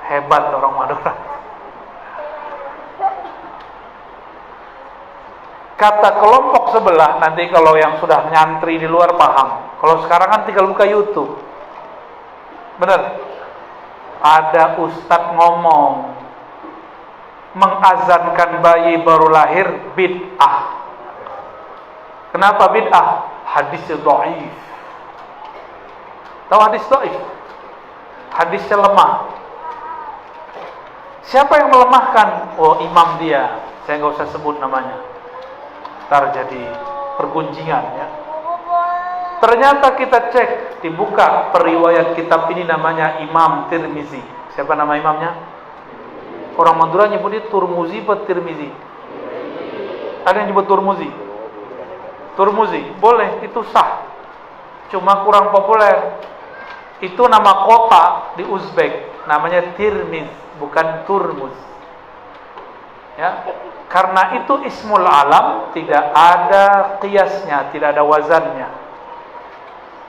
Hebat orang Madura. Kata kelompok sebelah, nanti kalau yang sudah nyantri di luar paham. Kalau sekarang kan tinggal buka YouTube. Bener? Ada ustadz ngomong, mengazankan bayi baru lahir bid'ah. Kenapa bid'ah? Hadis dhaif. Tahu hadis dhaif? Hadisnya lemah. Siapa yang melemahkan? Oh, imam dia. Saya nggak usah sebut namanya. Ntar jadi pergunjingan ya. Ternyata kita cek, dibuka periwayat kitab ini namanya Imam Tirmizi. Siapa nama imamnya? Orang Madura nyebutnya Turmuzi atau Tirmizi? Ada yang nyebut Turmuzi? Turmuzi, boleh, itu sah. Cuma kurang populer. Itu nama kota di Uzbek, namanya Tirmiz, bukan Turmuz. Ya, karena itu ismul alam, tidak ada qiyasnya, tidak ada wazannya.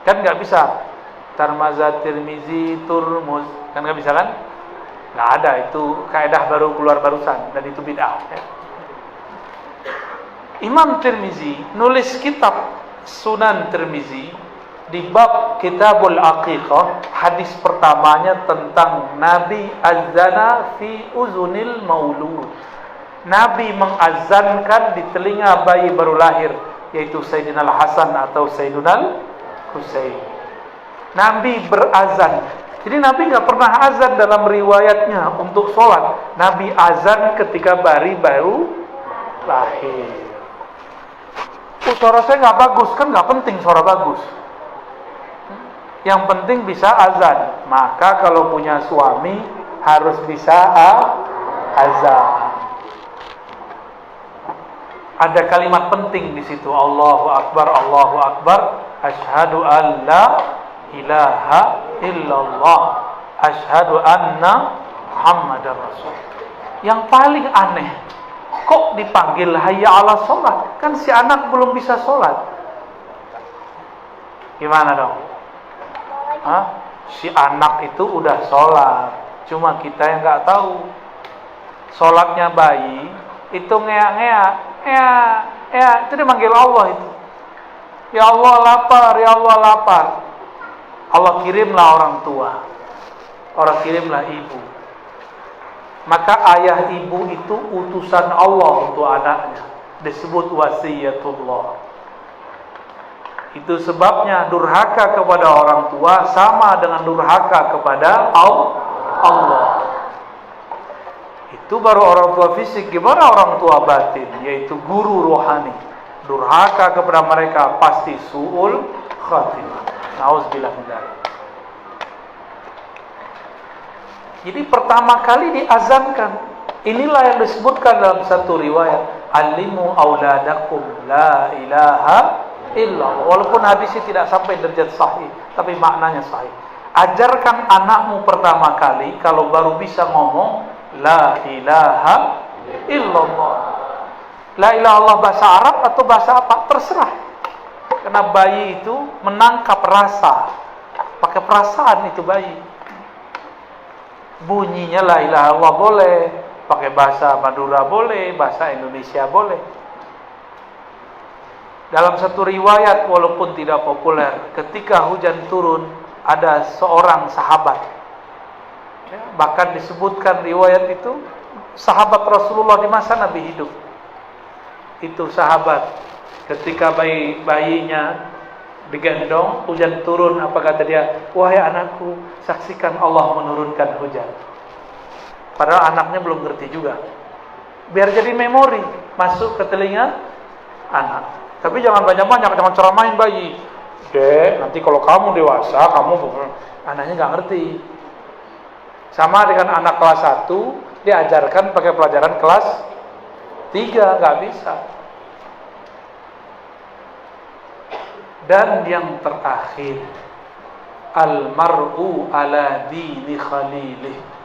Kan nggak bisa. Tarmaza, Tirmizi, Turmuz, kan nggak bisa kan? Nggak ada, itu kaidah baru keluar barusan, dan itu bid'ah. Ya. Imam Tirmizi nulis kitab Sunan Tirmizi di bab Kitabul Aqiqah. Hadis pertamanya tentang Nabi azana fi uzunil maulud. Nabi mengazankan di telinga bayi baru lahir, yaitu Sayyidina Al-Hasan atau Sayyidina Al-Husain. Nabi berazan. Jadi Nabi nggak pernah azan dalam riwayatnya untuk sholat. Nabi azan ketika bayi baru lahir. Suara saya nggak bagus, kan nggak penting suara bagus. Yang penting bisa azan. Maka kalau punya suami harus bisa azan. Ada kalimat penting di situ. Allahu Akbar, Allahu Akbar. Asyhadu an la ilaha illallah. Asyhadu anna Muhammadar Rasul. Yang paling aneh, kok dipanggil hayya ala sholat? Kan si anak belum bisa sholat. Gimana dong? Hah? Si anak itu udah sholat, cuma kita yang nggak tahu. Sholatnya bayi itu ngea-ngea, itu dia manggil Allah itu. Ya Allah lapar, ya Allah lapar. Allah kirimlah orang tua, orang kirimlah ibu. Maka ayah ibu itu utusan Allah untuk anaknya, disebut wasiyatullah. Itu sebabnya durhaka kepada orang tua sama dengan durhaka kepada Allah. Itu baru orang tua fisik. Gimana orang tua batin, yaitu guru rohani? Durhaka kepada mereka pasti su'ul khatimah. Nauzubillah min dzalik. Jadi pertama kali diazankan. Inilah yang disebutkan dalam satu riwayat, alimu auladakum la ilaha illallah. Walaupun hadisnya tidak sampai derajat sahih, tapi maknanya sahih. Ajarkan anakmu pertama kali kalau baru bisa ngomong la ilaha illallah. La ilaha illallah bahasa Arab atau bahasa apa? Terserah. Karena bayi itu menangkap rasa. Pakai perasaan itu bayi. Bunyinya la ilaha illallah boleh, pakai bahasa Madura boleh, bahasa Indonesia boleh. Dalam satu riwayat walaupun tidak populer, ketika hujan turun ada seorang sahabat, ya, bahkan disebutkan riwayat itu sahabat Rasulullah di masa Nabi hidup. Itu sahabat ketika bayinya digendong, hujan turun, apa kata dia? Wahai anakku, saksikan Allah menurunkan hujan. Padahal anaknya belum ngerti juga. Biar jadi memori, masuk ke telinga anak. Tapi jangan banyak-banyak, jangan ceramain bayi. Dek, nanti kalau kamu dewasa, anaknya nggak ngerti. Sama dengan anak kelas 1, diajarkan pakai pelajaran kelas 3, nggak bisa. Dan yang terakhir, al-mar'u ala dini khalilih.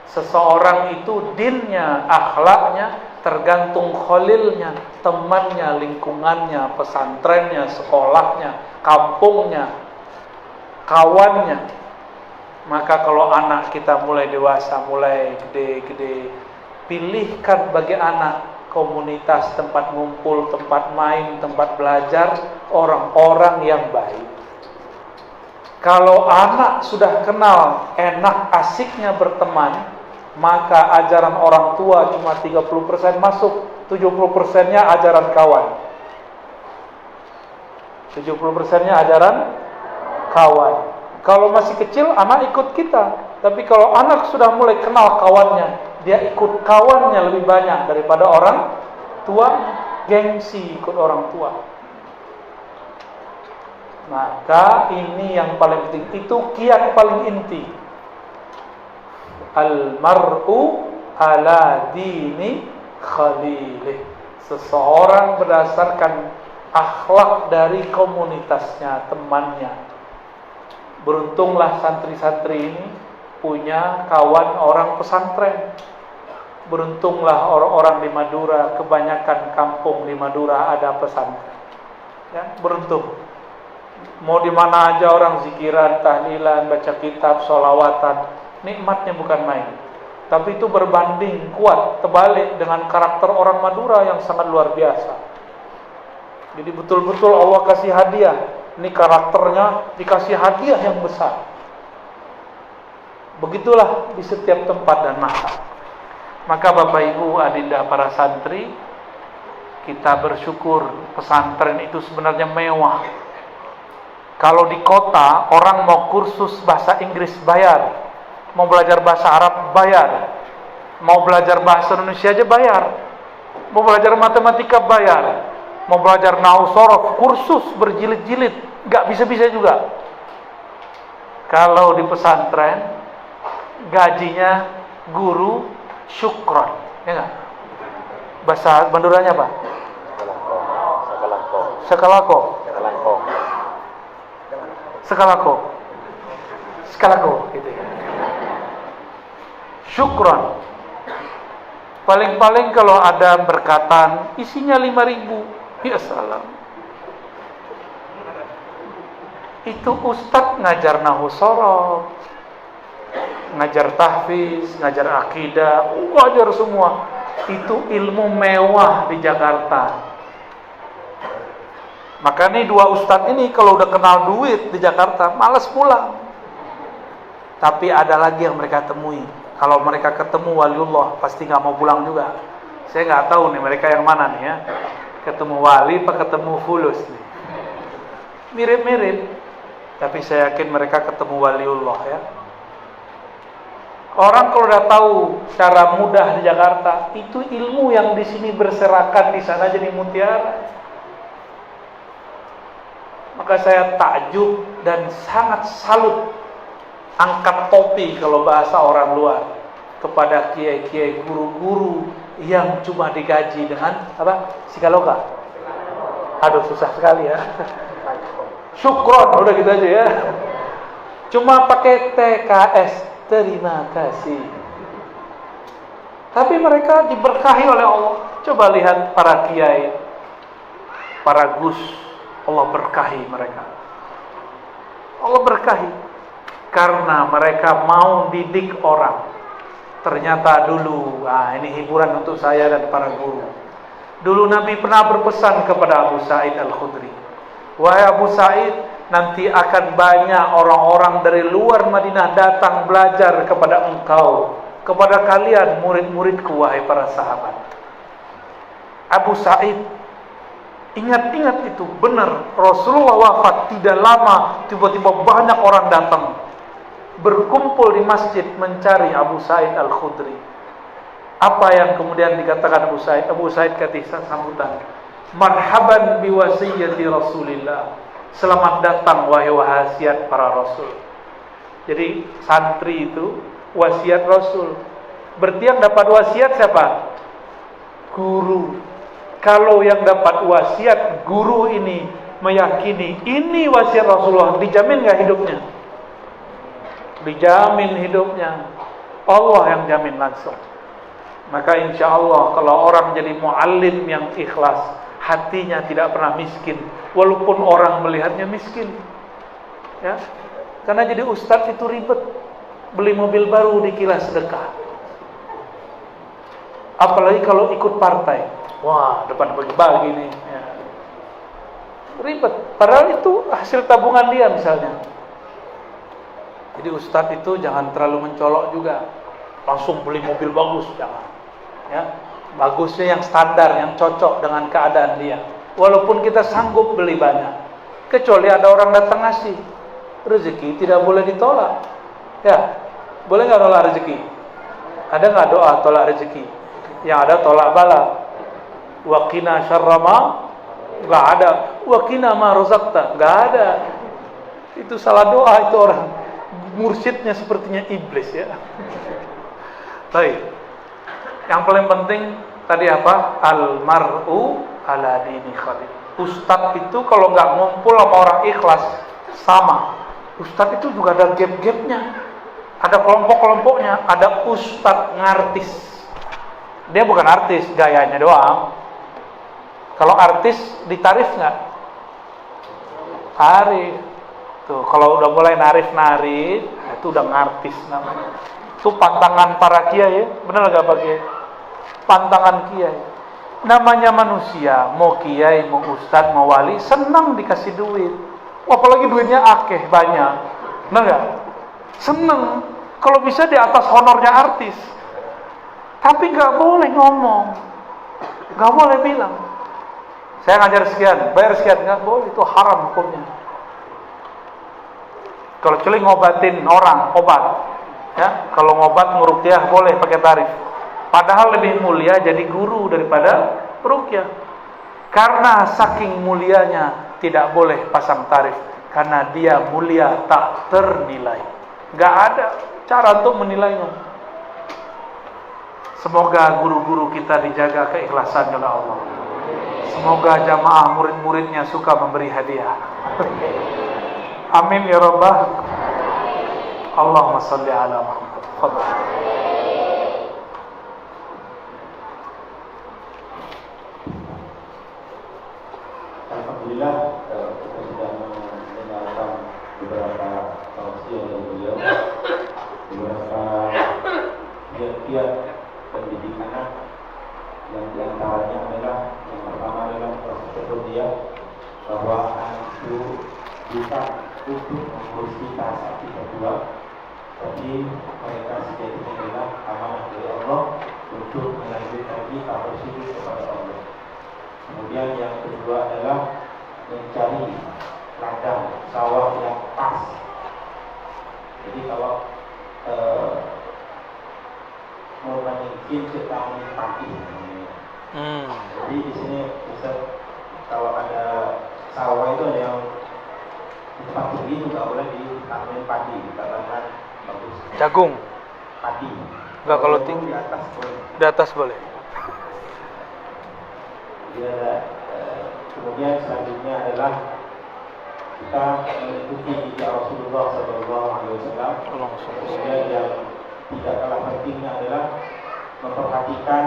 Seseorang itu dinnya, akhlaknya tergantung khalilnya, temannya, lingkungannya, pesantrennya, sekolahnya, kampungnya, kawannya. Maka kalau anak kita mulai dewasa, mulai gede-gede, pilihkan bagi anak komunitas, tempat ngumpul, tempat main, tempat belajar, orang-orang yang baik. Kalau anak sudah kenal enak asiknya berteman, maka ajaran orang tua cuma 30% masuk, 70%-nya ajaran kawan. 70%-nya ajaran kawan. Kalau masih kecil, anak ikut kita. Tapi kalau anak sudah mulai kenal kawannya, dia ikut kawannya lebih banyak daripada orang tua. Gengsi ikut orang tua. Maka ini yang paling penting. Itu kiat paling inti. Al-mar'u ala dini khalilih. Seseorang berdasarkan akhlak dari komunitasnya, temannya. Beruntunglah santri-santri ini punya kawan orang pesantren. Beruntunglah orang-orang di Madura, kebanyakan kampung di Madura ada pesantren. Ya, beruntung. Mau di mana aja orang zikiran, tahlilan, baca kitab, sholawatan, nikmatnya bukan main. Tapi itu berbanding kuat, terbalik dengan karakter orang Madura yang sangat luar biasa. Jadi betul-betul Allah kasih hadiah. Ini karakternya dikasih hadiah yang besar. Begitulah di setiap tempat dan masa. Maka Bapak Ibu, adinda para santri, kita bersyukur pesantren itu sebenarnya mewah. Kalau di kota, orang mau kursus bahasa Inggris bayar, mau belajar bahasa Arab bayar, mau belajar bahasa Indonesia aja bayar, mau belajar matematika bayar, mau belajar nahwu sorof, kursus berjilid-jilid, gak bisa-bisa juga. Kalau di pesantren, gajinya guru syukron, ya gak? Bahasa Maduranya apa? Sekalako, gitu ya. Syukron. Paling-paling kalau ada berkatan, isinya 5.000. Ya salam. Itu ustadz ngajar nahwu sorof, ngajar tahfiz, ngajar akidah, ngajar semua. Itu ilmu mewah di Jakarta. Maka nih dua ustadz ini kalau udah kenal duit di Jakarta, malas pulang. Tapi ada lagi yang mereka temui. Kalau mereka ketemu waliullah, pasti nggak mau pulang juga. Saya nggak tahu nih mereka yang mana nih ya. Ketemu wali, apa ketemu fulus nih. Mirip-mirip. Tapi saya yakin mereka ketemu waliullah ya. Orang kalau udah tahu cara mudah di Jakarta, itu ilmu yang di sini berserakan, di sana jadi mutiara. Maka saya takjub dan sangat salut, angkat topi kalau bahasa orang luar, kepada kiai-kiai, guru-guru yang cuma digaji dengan apa? Sikaloka. Aduh, susah sekali ya. Syukron, udah gitu aja ya. Cuma pakai TKS. Terima kasih. Tapi mereka diberkahi oleh Allah. Coba lihat para kiai, para gus, Allah berkahi mereka. Allah berkahi karena mereka mau didik orang. Ternyata dulu, ini hiburan untuk saya dan para guru. Dulu Nabi pernah berpesan kepada Abu Sa'id Al-Khudri, wahai Abu Sa'id, nanti akan banyak orang-orang dari luar Madinah datang belajar kepada engkau, kepada kalian murid-muridku, wahai para sahabat. Abu Sa'id, ingat-ingat itu, benar, Rasulullah wafat tidak lama, tiba-tiba banyak orang datang, berkumpul di masjid mencari Abu Sa'id Al-Khudri. Apa yang kemudian dikatakan Abu Sa'id? Abu Sa'id kata sambutan, marhaban biwasiyati Rasulillah. Selamat datang wahai wasiat para rasul. Jadi santri itu wasiat Rasul. Berarti yang dapat wasiat siapa? Guru. Kalau yang dapat wasiat guru ini meyakini ini wasiat Rasulullah, dijamin gak hidupnya? Dijamin hidupnya. Allah yang jamin langsung. Maka insya Allah kalau orang jadi muallim yang ikhlas, hatinya tidak pernah miskin, walaupun orang melihatnya miskin, ya. Karena jadi ustadz itu ribet, beli mobil baru dikira sedekah. Apalagi kalau ikut partai, wah depan bagi-bagi nih, ya. Ribet. Padahal itu hasil tabungan dia misalnya. Jadi ustadz itu jangan terlalu mencolok juga. langsung beli mobil bagus, jangan. Ya, bagusnya yang standar, yang cocok dengan keadaan dia. Walaupun kita sanggup beli banyak, kecuali ada orang datang ngasih. Rezeki tidak boleh ditolak. Ya, boleh nggak tolak rezeki? Ada nggak doa tolak rezeki? Yang ada tolak bala. Wa qina syarra ma, nggak ada. Wa qina ma razaqta, nggak ada. Itu salah doa itu orang. Mursyidnya sepertinya iblis ya. Baik. Yang paling penting tadi apa? Al mar'u ala dini khalil. Ustadz itu kalau nggak ngumpul sama orang ikhlas sama. Ustadz itu juga ada gap-gapnya, ada kelompok-kelompoknya. Ada ustadz ngartis, dia bukan artis, gayanya doang. Kalau artis ditarif nggak? Tarif. Tuh, kalau udah mulai narif-narif, itu udah ngartis namanya. Itu pantangan para kiai ya, benar nggak Pak Kiai? Pantangan kiai. Namanya manusia, mau kiai, mau ustadz, mau wali, senang dikasih duit. Apalagi duitnya akeh, banyak. Benar nggak? Seneng. Kalau bisa di atas honornya artis. Tapi nggak boleh ngomong, nggak boleh bilang, saya ngajar sekian, bayar sekian, nggak boleh, itu haram hukumnya. Kalau kecuali ngobatin orang, obat, ya. Kalau ngobat nguruqyah boleh pakai tarif. Padahal lebih mulia jadi guru daripada ruqyah. Karena saking mulianya tidak boleh pasang tarif, karena dia mulia tak ternilai. Nggak ada cara untuk menilainya. Semoga guru-guru kita dijaga keikhlasan oleh Allah. Semoga jamaah murid-muridnya suka memberi hadiah. Amin ya rabbal. Allahumma salli ala Muhammad. Fadhal. Alhamdulillah kita sudah mendengarkan beberapa tausiah dari beliau, beberapa kiat-kiat pendidik anak, yang diantaranya adalah yang pertama adalah proses terdiam, bahwa anak itu bukan untuk mengurusi tahap kita berdua, tapi mereka sejatinya adalah amanah dari Allah untuk melanjutkan kita bersujud kepada Allah. Kemudian yang kedua adalah mencari ladang sawah yang pas. Jadi kalau mau menyikin sedang padi. Jadi di sini bisa kalau ada sawah itu ada yang di tempat tinggi itu nggak boleh ditanamin padi, dikatakan bagus. Jagung. Padi. Enggak, kalau tinggi di atas boleh. Di atas boleh. Kemudian selanjutnya adalah kita mengikuti jejak Rasulullah SAW. Kemudian yang tidak kalah pentingnya adalah memperhatikan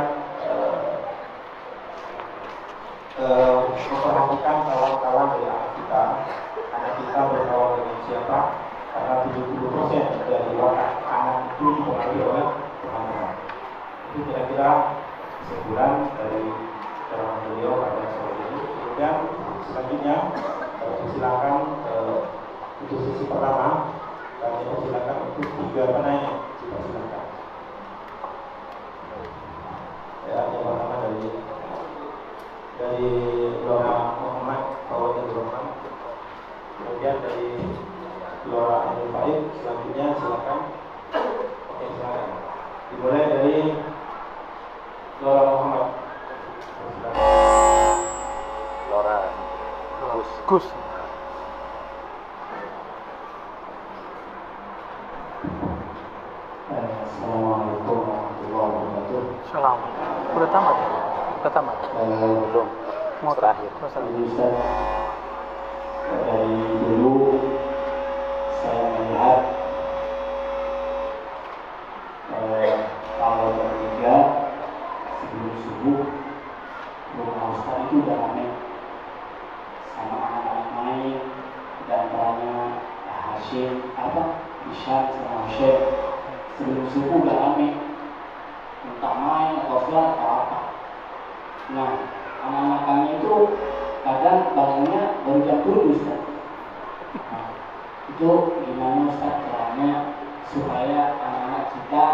kawan-kawan dari anak kita berkawan dengan siapa, karena 70% dari watak anak itu dipengaruhi oleh teman-teman. Itu kira-kira sebulan dari ceramah beliau pada sore ini. Kemudian selanjutnya silakan untuk sesi pertama kami persilakan untuk 3 penanya. Silakan. Ya, yang pertama dari Lora Muhammad Fawad Rahman. Kemudian dari Lora Abdul Faid. Selanjutnya silakan. Oke, silakan. Dimulai dari Lora Muhammad. Lora Gus. Assalamualaikum warahmatullahi wabarakatuh. Salam. Udah tamat ya? Udah tamat. belum Mau terakhir. Ini Ustaz, dari dulu saya melihat kalau bertiga sebelum subuh rumah Ustaz itu udah ramai sama anak-anak main, dan antaranya Hashim Isyam sama Syekh. Sebelum subuh udah ramai, entah main atau sholat atau apa. Nah, anak-anak kami itu kadang bangunnya baru jam 7 Ustaz. Nah, itu gimana Ustaz caranya supaya anak-anak kita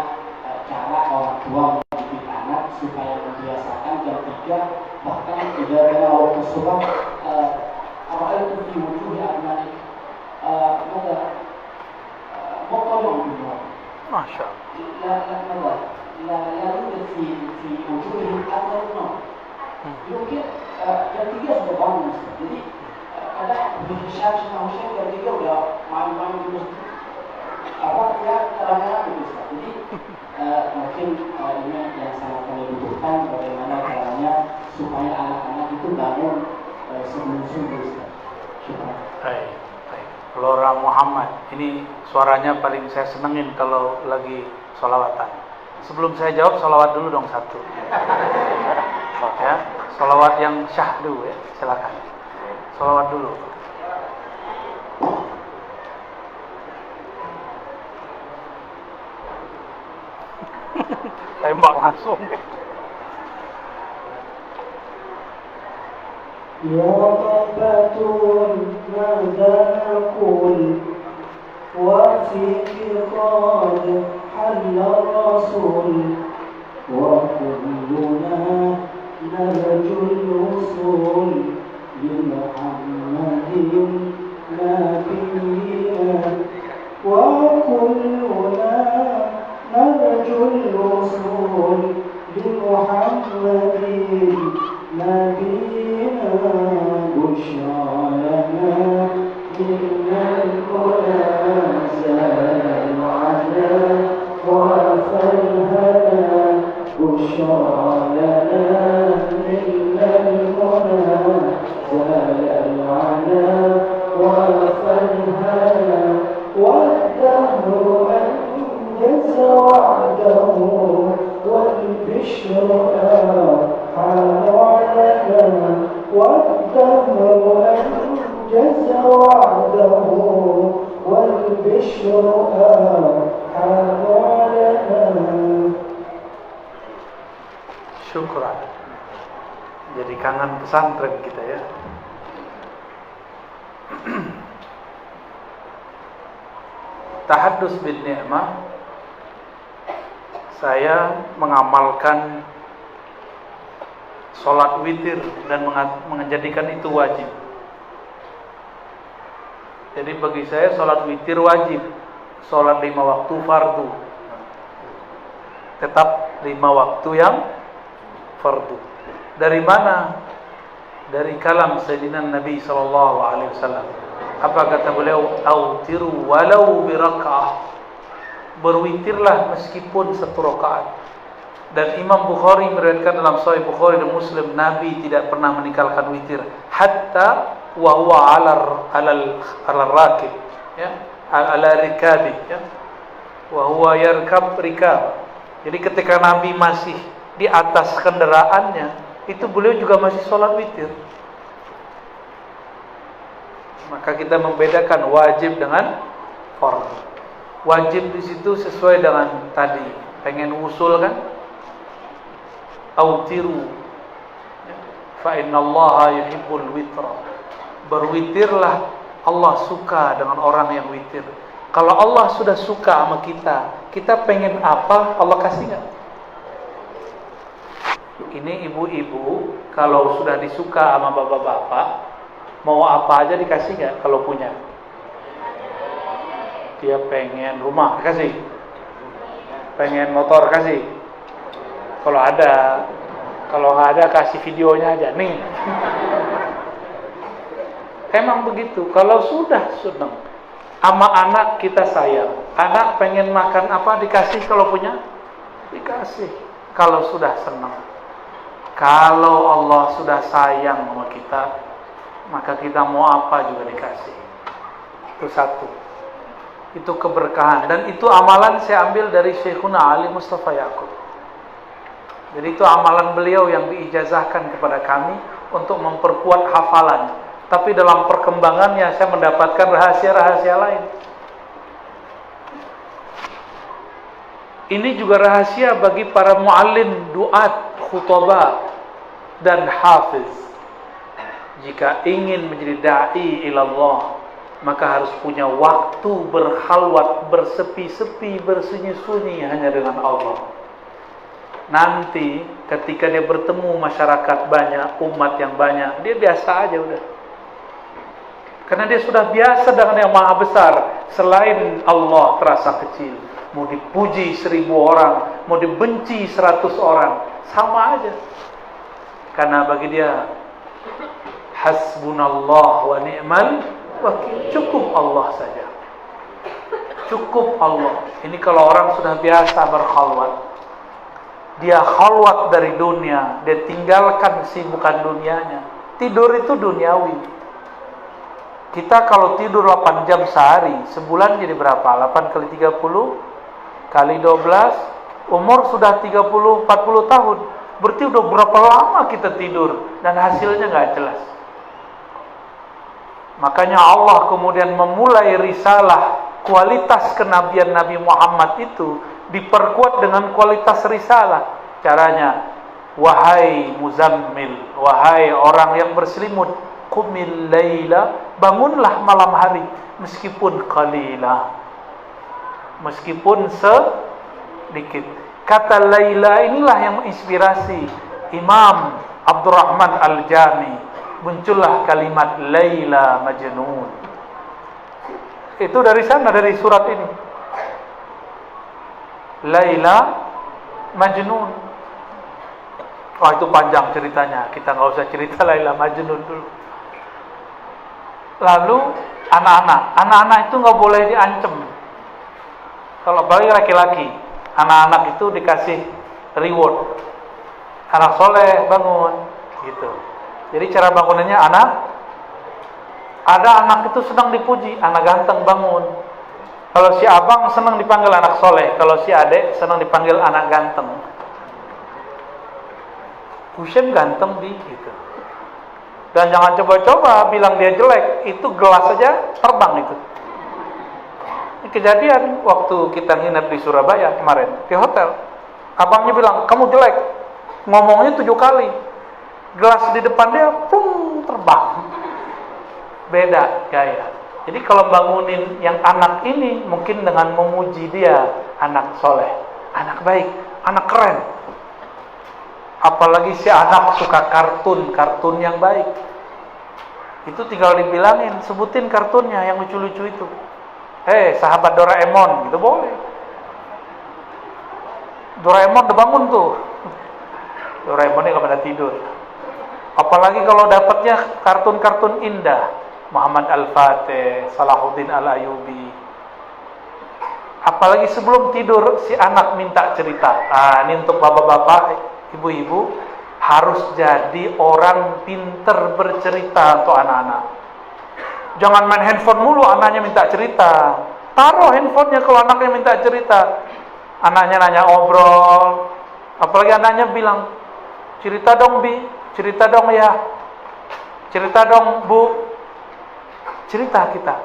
cara orang tua mendidik anak supaya membiasakan jam 3 bahkan tidak ada waktu subuh awal itu di wujud ya anak motor yang dulu. Masya Allah. La يوجد في وجوههم أثر النوم. يمكن jam 3 sudah bangun. Jadi kadang berhisab sama Hussein jam 3 udah main-main di masjid. Apa ya kadang-kadang gitu. Jadi mungkin ini yang sangat kami butuhkan bagaimana caranya supaya anak-anak itu bangun sebelum subuh. Baik. Lora Muhammad, ini suaranya paling saya senengin kalau lagi sholawatan. Sebelum saya jawab, sholawat dulu dong satu. Ya, sholawat yang syahdu ya, silakan. Sholawat dulu. Tembak langsung. يا ربة ماذا نقول وفي قد حل الرسول وكلنا نرجو الوصول لمحمد نبينا وكلنا نرجو الوصول لمحمد نبينا بشرى لنا إن المنازل على وفرهنا بشرى لنا إن المنازل على وفرهنا والدهر أنجز وعده والبشر حال علنا والدهر أنجز وعده والبشر حال علنا. Syukran. Jadi kangen pesantren kita ya. Tahaddus bin ni'mah, saya mengamalkan sholat witir dan menjadikan itu wajib. Jadi bagi saya sholat witir wajib, sholat 5 waktu fardu, tetap 5 waktu yang fardu. Dari mana? Dari kalam Sayyidina Nabi SAW. Apa kata beliau? Autiru walau biraka'ah. Berwitirlah meskipun 1 rakaat. Dan Imam Bukhari meriwayatkan dalam Sahih Bukhari dan Muslim, Nabi tidak pernah meninggalkan witir hatta wa huwa ala rakib, ya, ala rikabi, ya. Wa huwa yarkab rikab. Jadi ketika Nabi masih di atas kendaraannya, itu beliau juga masih sholat witir. Maka kita membedakan wajib dengan fardu. Wajib di situ sesuai dengan tadi, pengen usul kan? Autiru fa innallaha yuhibbul witra. Berwitirlah, Allah suka dengan orang yang witir. Kalau Allah sudah suka sama kita, kita pengen apa, Allah kasih enggak? Ini ibu-ibu kalau sudah disuka sama bapak-bapak, mau apa aja dikasih enggak kalau punya? Dia pengen rumah, kasih. Pengen motor, kasih. Kalau ada, kalau nggak ada kasih videonya aja nih. Emang begitu. Kalau sudah senang, sama anak kita sayang. Anak pengen makan apa dikasih kalau punya, dikasih. Kalau sudah senang. Kalau Allah sudah sayang sama kita, maka kita mau apa juga dikasih. Itu satu. Itu keberkahan. Dan itu amalan saya ambil dari Syekhuna Ali Mustafa Yaqub. Jadi itu amalan beliau yang diijazahkan kepada kami untuk memperkuat hafalan. Tapi dalam perkembangannya saya mendapatkan rahasia-rahasia lain. Ini juga rahasia bagi para muallim, duat, khutbah dan hafiz. Jika ingin menjadi da'i ilallah, maka harus punya waktu berkhalwat, bersepi-sepi, bersunyi-sunyi hanya dengan Allah. Nanti ketika dia bertemu masyarakat banyak, umat yang banyak, dia biasa aja udah. Karena dia sudah biasa dengan yang maha besar. Selain Allah terasa kecil. Mau dipuji 1000 orang, mau dibenci 100 orang, sama aja. Karena bagi dia hasbunallah wa ni'mal wakil. Cukup Allah saja. Cukup Allah. Ini kalau orang sudah biasa berkhalwat. Dia khalwat dari dunia, dia tinggalkan sibukan dunianya. Tidur itu duniawi. Kita kalau tidur 8 jam sehari, sebulan jadi berapa? 8 kali 30 kali 12, umur sudah 30-40 tahun. Berarti udah berapa lama kita tidur dan hasilnya nggak jelas. Makanya Allah kemudian memulai risalah, kualitas kenabian Nabi Muhammad itu diperkuat dengan kualitas risalah. Caranya, wahai muzammil, wahai orang yang berselimut, qumil laila, bangunlah malam hari meskipun qalila, meskipun sedikit. Kata laila inilah yang menginspirasi Imam Abdurrahman Al-Jami. Muncullah kalimat laila majnun. Itu dari sana, dari surat ini. Laila majnun. Wah, itu panjang ceritanya. Kita nggak usah cerita Laila Majnun dulu. Lalu anak-anak itu nggak boleh diancam. Kalau bagi laki-laki, anak-anak itu dikasih reward. Anak soleh bangun, gitu. Jadi cara bangunannya ada anak itu senang dipuji, anak ganteng bangun. Kalau si abang senang dipanggil anak soleh, kalau si adek senang dipanggil anak ganteng. Husain ganteng gitu. Dan jangan coba-coba bilang dia jelek, itu gelas saja terbang itu. Ini kejadian waktu kita nginep di Surabaya kemarin di hotel. Abangnya bilang, kamu jelek. Ngomongnya 7 kali. Gelas di depan dia, plung, terbang. Beda gaya. Jadi kalau bangunin yang anak ini, mungkin dengan memuji dia, anak soleh, anak baik, anak keren. Apalagi si anak suka kartun yang baik. Itu tinggal dibilangin, sebutin kartunnya yang lucu-lucu itu. Sahabat Doraemon, gitu boleh. Doraemon udah bangun tuh. Doraemonnya gak pada tidur. Apalagi kalau dapatnya kartun-kartun indah, Muhammad Al-Fatih, Salahuddin Al-Ayubi. Apalagi sebelum tidur si anak minta cerita. Ini untuk bapak-bapak, ibu-ibu, harus jadi orang pinter bercerita untuk anak-anak. Jangan main handphone mulu, anaknya minta cerita. Taruh handphonenya kalau anaknya minta cerita. Anaknya nanya obrol. Apalagi anaknya bilang, cerita dong Bi, cerita dong ya, cerita dong Bu. Cerita kita.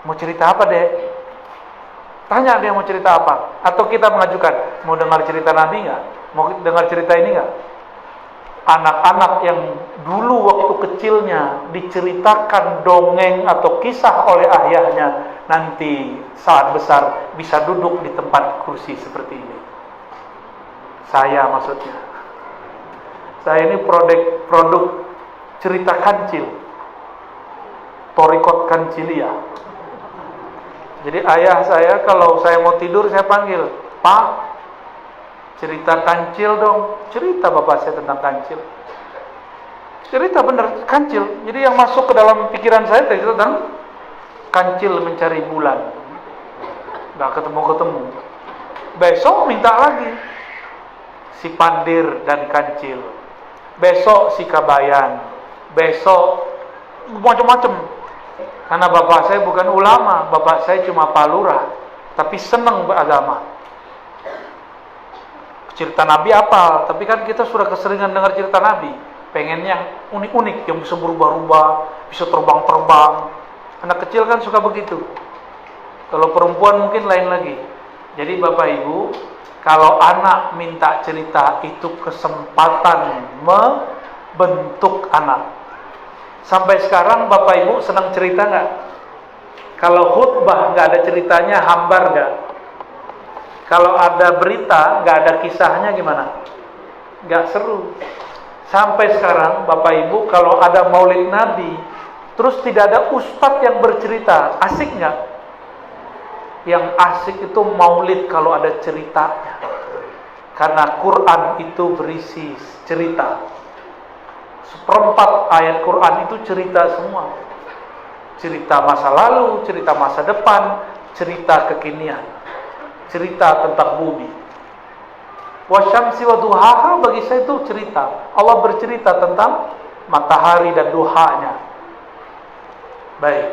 Mau cerita apa deh? Tanya dia mau cerita apa. Atau kita mengajukan, mau dengar cerita Nabi nggak? Mau dengar cerita ini nggak? Anak-anak yang dulu waktu kecilnya diceritakan dongeng atau kisah oleh ayahnya, nanti saat besar bisa duduk di tempat kursi seperti ini. Saya maksudnya. Saya ini produk cerita kancil. Torikot Kancilia. Jadi ayah saya kalau saya mau tidur saya panggil, Pak, cerita kancil dong. Cerita bapak saya tentang kancil. Cerita bener, kancil. Jadi yang masuk ke dalam pikiran saya tentang kancil mencari bulan. Gak ketemu-ketemu. Besok minta lagi si Pandir dan kancil. Besok si Kabayan. Besok macam-macam. Karena bapak saya bukan ulama, bapak saya cuma palurah, tapi senang beragama. Cerita Nabi apa? Tapi kan kita sudah keseringan dengar cerita Nabi. Pengennya unik-unik, yang bisa berubah-ubah, bisa terbang-terbang. Anak kecil kan suka begitu. Kalau perempuan mungkin lain lagi. Jadi bapak ibu, kalau anak minta cerita, itu kesempatan membentuk anak. Sampai sekarang bapak ibu senang cerita nggak? Kalau khutbah nggak ada ceritanya, hambar nggak? Kalau ada berita nggak ada kisahnya, gimana? nggak seru. Sampai sekarang Bapak Ibu kalau ada maulid Nabi, terus tidak ada ustadz yang bercerita, asik nggak? Yang asik itu maulid kalau ada ceritanya. Karena Quran itu berisi cerita. Seperempat ayat Quran itu cerita semua. Cerita masa lalu, cerita masa depan, cerita kekinian. Cerita tentang bumi. Wasyamsi wa duhaha bagi saya itu cerita. Allah bercerita tentang matahari dan duhanya. Baik.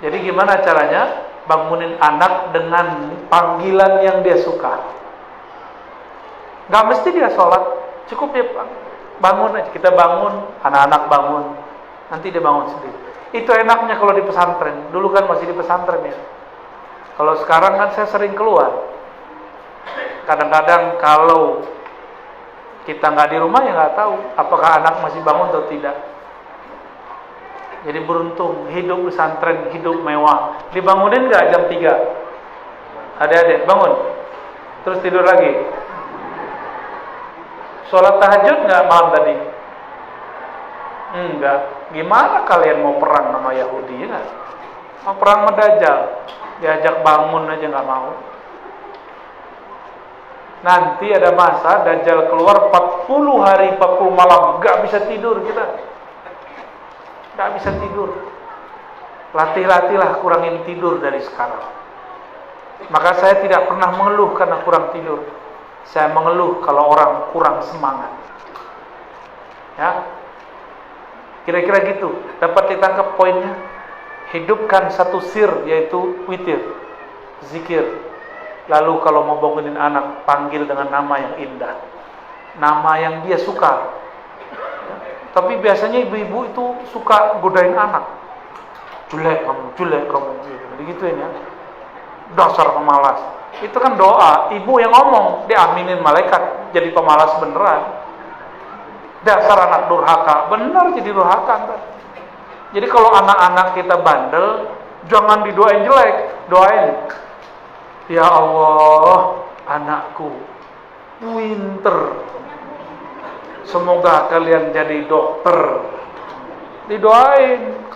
Jadi gimana caranya? Bangunin anak dengan panggilan yang dia suka. Gak mesti dia sholat, cukup dia bangun aja. Kita bangun, anak-anak bangun, nanti dia bangun sendiri. Itu enaknya kalau di pesantren. Dulu kan masih di pesantren ya. Kalau sekarang kan saya sering keluar. Kadang-kadang kalau kita nggak di rumah ya nggak tahu apakah anak masih bangun atau tidak. Jadi beruntung hidup pesantren, hidup mewah. Dibangunin nggak jam 3? Adik-adik bangun, terus tidur lagi. Sholat tahajud nggak malam tadi? Enggak. Gimana kalian mau perang sama Yahudi ya? Mau perang sama Dajjal, diajak bangun aja nggak mau. Nanti ada masa Dajjal keluar 40 hari 40 malam, nggak bisa tidur kita. Nggak bisa tidur. Latih-latihlah kurangin tidur dari sekarang. Maka saya tidak pernah mengeluh karena kurang tidur. Saya mengeluh kalau orang kurang semangat. Ya. Kira-kira gitu. Dapat ditangkap poinnya? Hidupkan satu sir, yaitu witir, zikir. Lalu kalau mau bangunin anak, panggil dengan nama yang indah, nama yang dia suka. Tapi biasanya ibu-ibu itu suka godain anak. Jelek kamu, digituin ya. Dasar pemalas. Itu kan doa, ibu yang ngomong, diaminin malaikat, jadi pemalas beneran. Dasar anak durhaka, benar jadi durhaka ntar. Jadi kalau anak-anak kita bandel, jangan didoain jelek, doain, ya Allah, anakku pinter, semoga kalian jadi dokter. Didoain.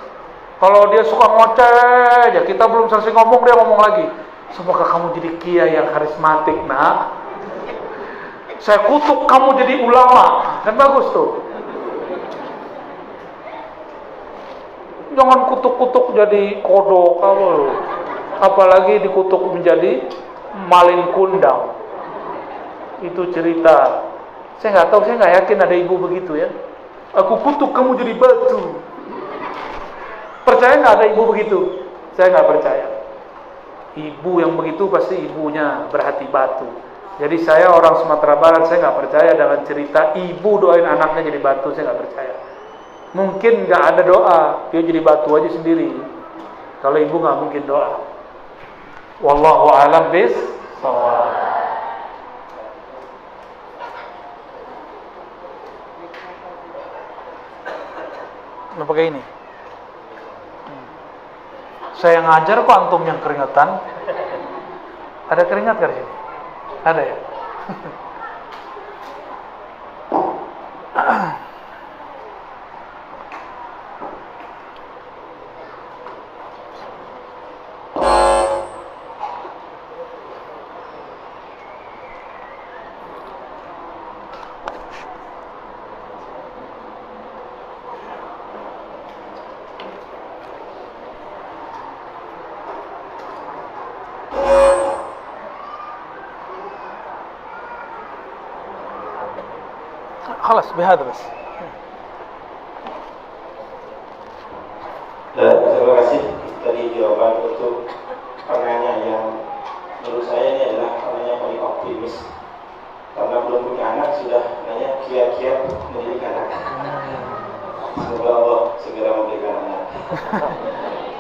Kalau dia suka ngoceh aja, kita belum selesai ngomong, dia ngomong lagi, semoga kamu jadi kiai yang karismatik, nak. Saya kutuk kamu jadi ulama. Kan bagus tuh. Jangan kutuk-kutuk jadi kodok kamu. Apalagi dikutuk menjadi malin kundang. Itu cerita. Saya nggak tahu, saya nggak yakin ada ibu begitu ya. Aku kutuk kamu jadi batu. Percaya nggak ada ibu begitu? Saya nggak percaya. Ibu yang begitu pasti ibunya berhati batu. Jadi saya orang Sumatera Barat, saya nggak percaya dengan cerita ibu doain anaknya jadi batu, saya nggak percaya. Mungkin nggak ada doa, dia jadi batu aja sendiri. Kalau ibu nggak mungkin doa. Wallahu a'lam bishawab. Nah, pakai ini. Saya ngajar kok antum yang keringetan. Ada keringat gak di sini? Ada ya? خلاص بهذا بس. Terima kasih tadi jawaban untuk penanya yang menurut saya ini adalah penanya paling optimis, karena belum punya anak sudah nanya kiat-kiat mendidik anak. Semoga Allah segera memberikan anak.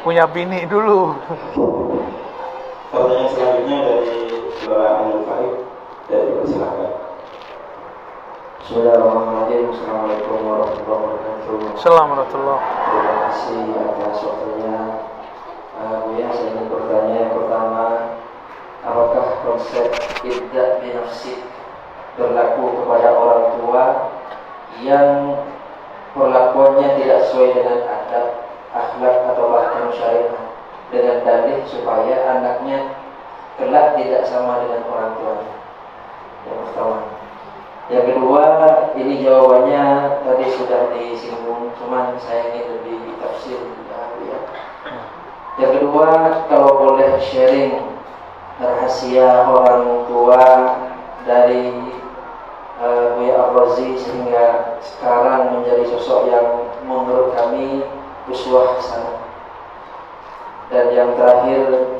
Punya bini dulu. Pertanyaan selanjutnya dari Bapak Anil Farid dari Persilakan. Bismillahirrahmanirrahim. Assalamualaikum warahmatullahi wabarakatuh. Assalamualaikum. Terima kasih atas waktunya. Buya, saya ingin bertanya yang pertama, apakah konsep ibda' binafsik berlaku kepada orang tua yang perlakuannya tidak sesuai dengan adab, akhlak atau bahkan syariat, dengan dalih supaya anaknya kelak tidak sama dengan orang tuanya. Yang pertama. Yang kedua, ini jawabannya tadi sudah disinggung, cuman saya ingin lebih tafsir ya. Yang kedua, kalau boleh sharing rahasia orang tua dari Buya Ar-Razi sehingga sekarang menjadi sosok yang menurut kami uswah hasanah. Dan yang terakhir,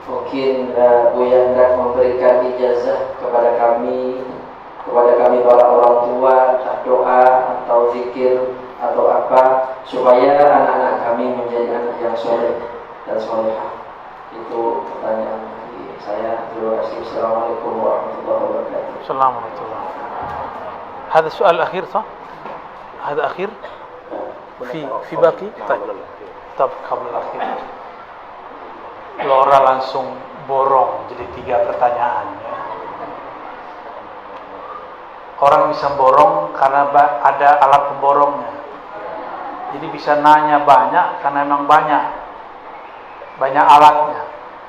mungkin Buya hendak memberikan ijazah kepada kami para orang tua, doa atau zikir atau apa, supaya anak-anak kami menjadi anak yang soleh dan solehah. Itu pertanyaan dari saya. Terima kasih. Assalamualaikum warahmatullahi wabarakatuh. Assalamualaikum. هذا السؤال الأخير صح؟ هذا أخير؟ في باقي؟ طب قبل الأخير. Lora langsung borong jadi 3 pertanyaan ya. Orang bisa borong karena ada alat pemborongnya. Jadi bisa nanya banyak karena memang banyak alatnya.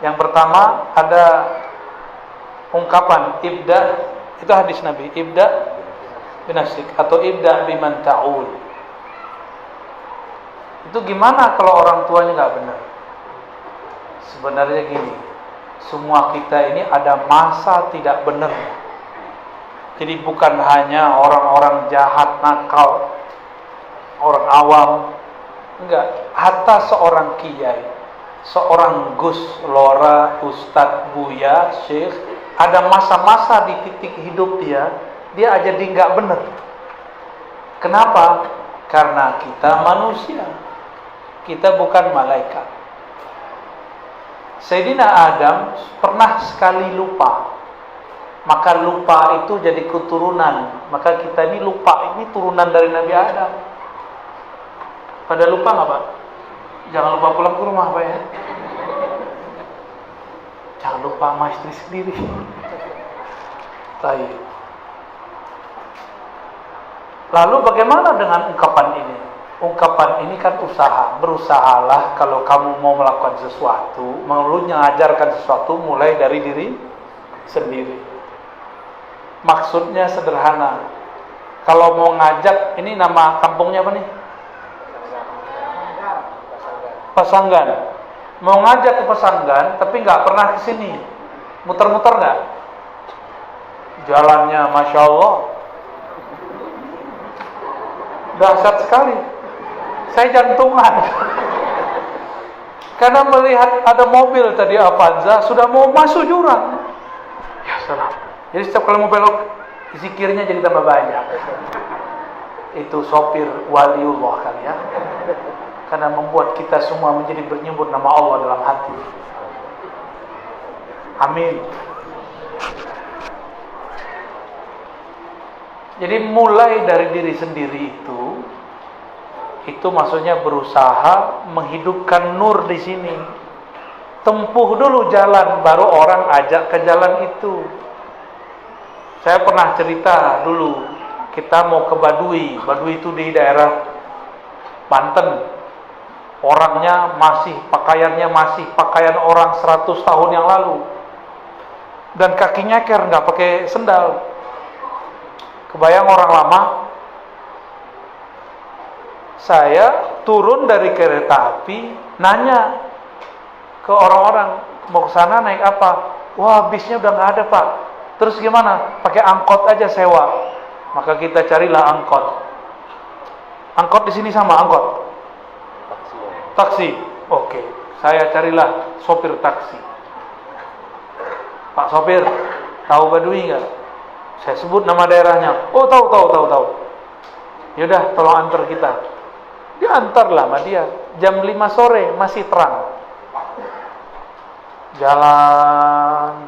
Yang pertama ada ungkapan ibda, itu hadis Nabi, ibda binafsik atau ibda biman ta'ul. Itu gimana kalau orang tuanya nggak benar? Sebenarnya gini, semua kita ini ada masa tidak benar. Jadi bukan hanya orang-orang jahat, nakal, orang awam, enggak. Hatta seorang kiai, seorang gus, lora, ustadz, buya, syekh, ada masa-masa di titik hidup dia aja jadi enggak benar. Kenapa? Karena kita manusia, kita bukan malaikat. Sayyidina Adam pernah sekali lupa. Maka lupa itu jadi keturunan. Maka kita ini lupa, ini turunan dari Nabi Adam. Pada lupa nggak Pak? Jangan lupa pulang ke rumah Pak ya. Jangan lupa sama istri sendiri. Baik. Lalu bagaimana dengan ungkapan ini? Ungkapan ini kan usaha. Berusahalah kalau kamu mau melakukan sesuatu, mau mengajarkan sesuatu mulai dari diri sendiri. Maksudnya sederhana. Kalau mau ngajak, ini nama kampungnya apa nih? Pasanggan. Mau ngajak ke Pasanggan, tapi nggak pernah ke sini. Muter-muter nggak? Jalannya, masya Allah, dahsyat sekali. Saya jantungan. Karena melihat ada mobil tadi Avanza sudah mau masuk jurang. Ya salam. Jadi setiap kali mau belok, zikirnya jadi tambah banyak. Itu sopir waliullah kali ya. Karena membuat kita semua menjadi bernyebut nama Allah dalam hati. Amin. Jadi mulai dari diri sendiri itu maksudnya berusaha menghidupkan nur di sini. Tempuh dulu jalan, baru orang ajak ke jalan itu. Saya pernah cerita dulu, kita mau ke Baduy. Baduy itu di daerah Banten. Orangnya pakaiannya masih pakaian orang 100 tahun yang lalu. Dan kakinya nggak pakai sendal. Kebayang orang lama. Saya turun dari kereta api, nanya ke orang-orang, mau ke sana naik apa? Wah, bisnya udah nggak ada Pak. Terus gimana? Pakai angkot aja sewa. Maka kita carilah angkot. Angkot di sini sama angkot. Taksi. Oke. Saya carilah sopir taksi. Pak sopir, tahu Baduy nggak? Saya sebut nama daerahnya. Oh, tahu. Yaudah, tolong antar kita. Diantarlah sama dia. Jam 5 sore masih terang. Jalan.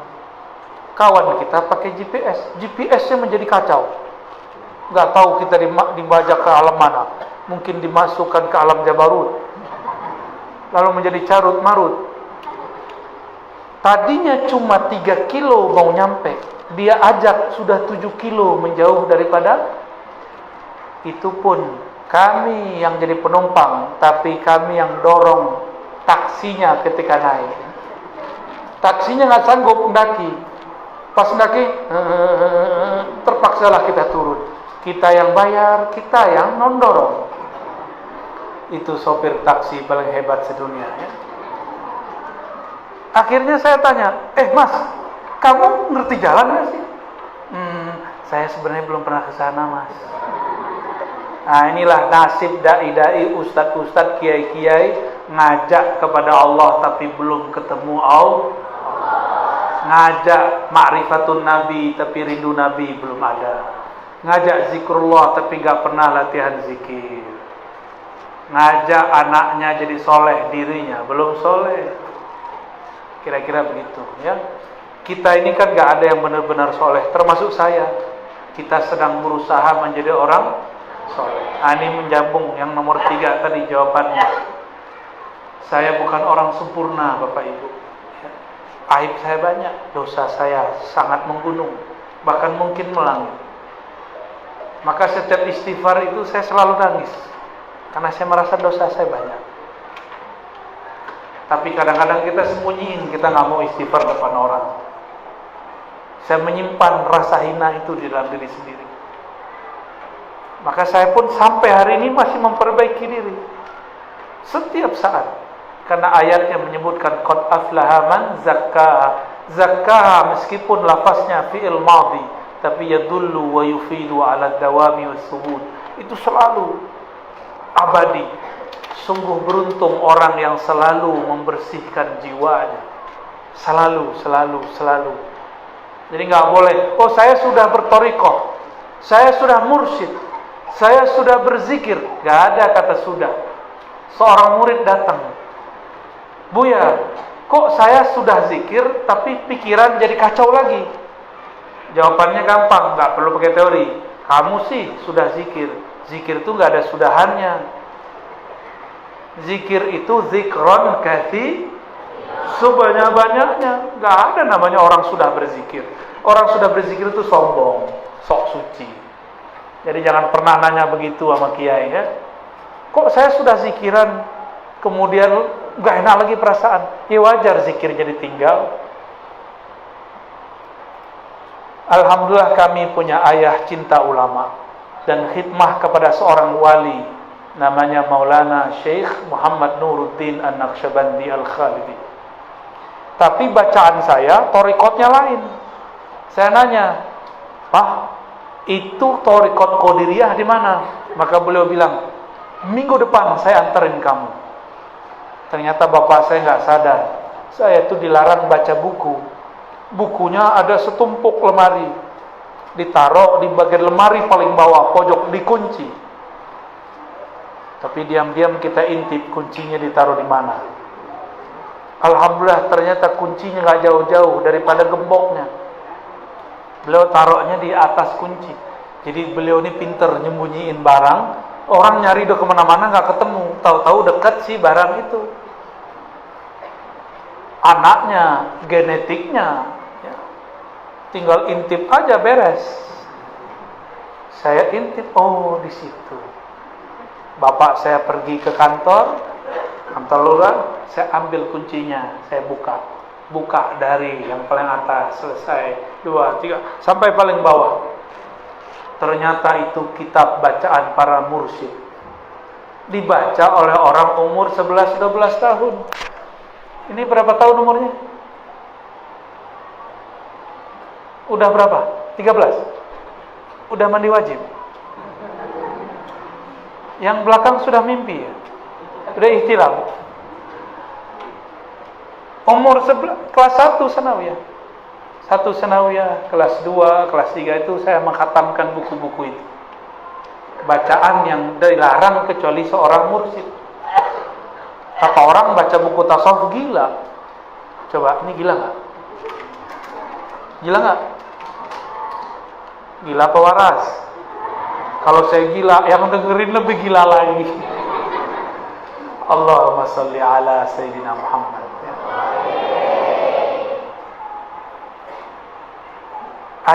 Kawan kita pakai GPS. GPS-nya menjadi kacau. Nggak tahu kita dibajak ke alam mana. Mungkin dimasukkan ke alam Jabarut. Lalu menjadi carut marut. Tadinya cuma 3 kilo mau nyampe. dia ajak sudah 7 kilo menjauh daripada, itu pun kami yang jadi penumpang, tapi kami yang dorong taksinya ketika naik. Taksinya nggak sanggup mendaki. Pas mendaki, terpaksalah kita turun. Kita yang bayar, kita yang non-dorong. Itu sopir taksi paling hebat sedunia ya. Akhirnya saya tanya, Mas, kamu ngerti jalan nggak sih? Saya sebenarnya belum pernah ke sana, Mas. Nah, inilah nasib dai-dai, ustadz-ustadz, kiai-kiai ngajak kepada Allah tapi belum ketemu Allah. Ngajak ma'rifatun Nabi tapi rindu Nabi belum ada. Ngajak zikrullah tapi gak pernah latihan zikir. Ngajak anaknya jadi soleh, dirinya belum soleh. Kira-kira begitu ya. Kita ini kan gak ada yang benar-benar soleh, termasuk saya. Kita sedang berusaha menjadi orang soleh. Ini menjambung yang nomor 3 tadi jawabannya. Saya bukan orang sempurna, Bapak Ibu. Aib saya banyak, dosa saya sangat menggunung, bahkan mungkin melangit. Maka setiap istighfar itu saya selalu nangis, karena saya merasa dosa saya banyak. Tapi kadang-kadang kita sembunyiin, kita nggak mau istighfar depan orang. Saya menyimpan rasa hina itu di dalam diri sendiri. Maka saya pun sampai hari ini masih memperbaiki diri setiap saat, karena ayatnya menyebutkan qad aflaha man zakkaha. Zakkaha meskipun lafaznya fi'il madhi, tapi yadullu wa yufidu ala dawami was subut. Itu selalu abadi. Sungguh beruntung orang yang selalu membersihkan jiwanya. Selalu. Jadi nggak boleh, saya sudah bertorikoh, saya sudah mursyid, saya sudah berzikir. Nggak ada kata sudah. Seorang murid datang, Buya, kok saya sudah zikir tapi pikiran jadi kacau lagi? Jawabannya gampang, nggak perlu pakai teori. Kamu sih sudah zikir. Zikir itu nggak ada sudahannya. Zikir itu zikron kathir, sebanyak-banyaknya. Nggak ada namanya orang sudah berzikir. Orang sudah berzikir itu sombong, sok suci. Jadi jangan pernah nanya begitu sama kiai ya. Kok saya sudah zikiran, kemudian nggak enak lagi perasaan? Ya wajar zikir jadi tinggal. Alhamdulillah kami punya ayah cinta ulama dan khidmah kepada seorang wali, namanya Maulana Syekh Muhammad Nuruddin An-Naqsyabandi Al-Khalidi. Tapi bacaan saya torikotnya lain. Saya nanya, Pak, itu torikot Qadiriyah di mana? Maka beliau bilang, minggu depan saya anterin kamu. Ternyata bapak saya nggak sadar, saya itu dilarang baca buku. Bukunya ada setumpuk lemari, ditaruh di bagian lemari paling bawah pojok, dikunci. Tapi diam-diam kita intip kuncinya ditaruh di mana. Alhamdulillah ternyata kuncinya nggak jauh-jauh daripada gemboknya. Beliau taruhnya di atas kunci. Jadi beliau ini pinter nyembunyiin barang. Orang nyari udah kemana-mana nggak ketemu. Tahu-tahu dekat sih barang itu. Anaknya, genetiknya, ya. Tinggal intip aja beres. Saya intip, oh di situ. Bapak saya pergi ke kantor lurah, saya ambil kuncinya, saya buka dari yang paling atas, selesai 2, 3 sampai paling bawah. Ternyata itu kitab bacaan para mursyid, dibaca oleh orang umur 11-12 tahun. Ini berapa tahun umurnya? Udah berapa? 13? Udah mandi wajib? Yang belakang sudah mimpi ya? Udah ihtilam? Umur kelas 1 sanawiyah. 1 sanawiyah, kelas 2, kelas 3 itu saya mengkhatamkan buku-buku itu. Bacaan yang dilarang kecuali seorang mursyid. Kata orang baca buku tasawuf gila. Coba, ini gila nggak? Gila nggak? Gila apa waras? Kalau saya gila, yang dengerin lebih gila lagi. Allahumma salli ala Sayyidina Muhammad.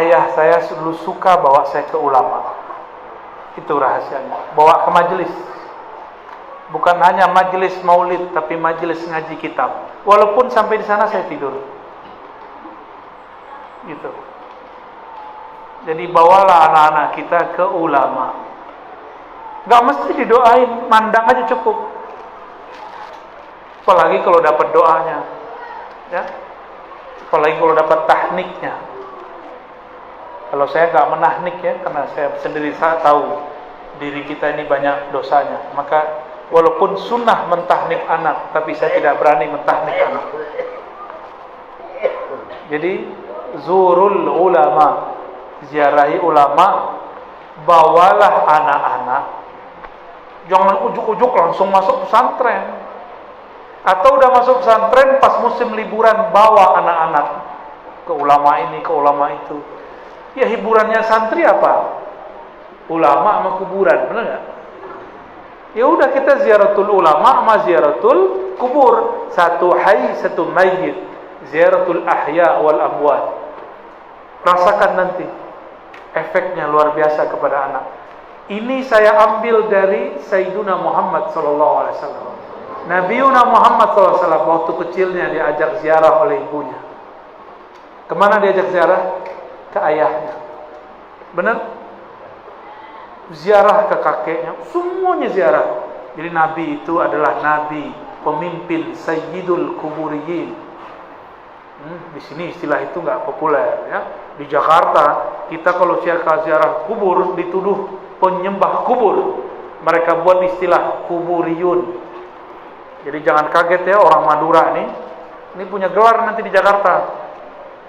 ayah saya dulu suka bawa saya ke ulama. Itu rahasianya. Bawa ke majelis. Bukan hanya majelis maulid, tapi majelis ngaji kitab. Walaupun sampai di sana saya tidur. Gitu. Jadi bawalah anak-anak kita ke ulama. Gak mesti didoain, mandang aja cukup. Apalagi kalau dapat doanya, ya. Apalagi kalau dapat tahniknya. Kalau saya gak menahnik ya, karena saya sendiri tahu diri kita ini banyak dosanya. Maka walaupun sunnah mentahnik anak, tapi saya tidak berani mentahnik anak. Jadi zurul ulama, ziarahi ulama, bawalah anak-anak. Jangan ujuk-ujuk langsung masuk pesantren. Atau udah masuk pesantren pas musim liburan bawa anak-anak ke ulama ini, ke ulama itu. Ya hiburannya santri apa? Ulama sama kuburan, benar nggak? Ya udah kita ziaratul ulama sama ziaratul kubur. Satu hayy, satu mayyit. Ziaratul ahya wal amwat. Rasakan nanti efeknya luar biasa kepada anak. Ini saya ambil dari Sayyiduna Muhammad SAW. Nabiuna Muhammad SAW waktu kecilnya diajak ziarah oleh ibunya. Kemana diajak ziarah? Ke ayahnya. Benar? Ziarah ke kakeknya. Semuanya ziarah. Jadi Nabi itu adalah Nabi, pemimpin Sayyidul Kuburiyin. Di sini istilah itu nggak populer ya. Di Jakarta kita kalau ziarah kubur dituduh penyembah kubur. Mereka buat istilah kuburiyun. Jadi jangan kaget ya orang Madura nih. Ini punya gelar nanti di Jakarta.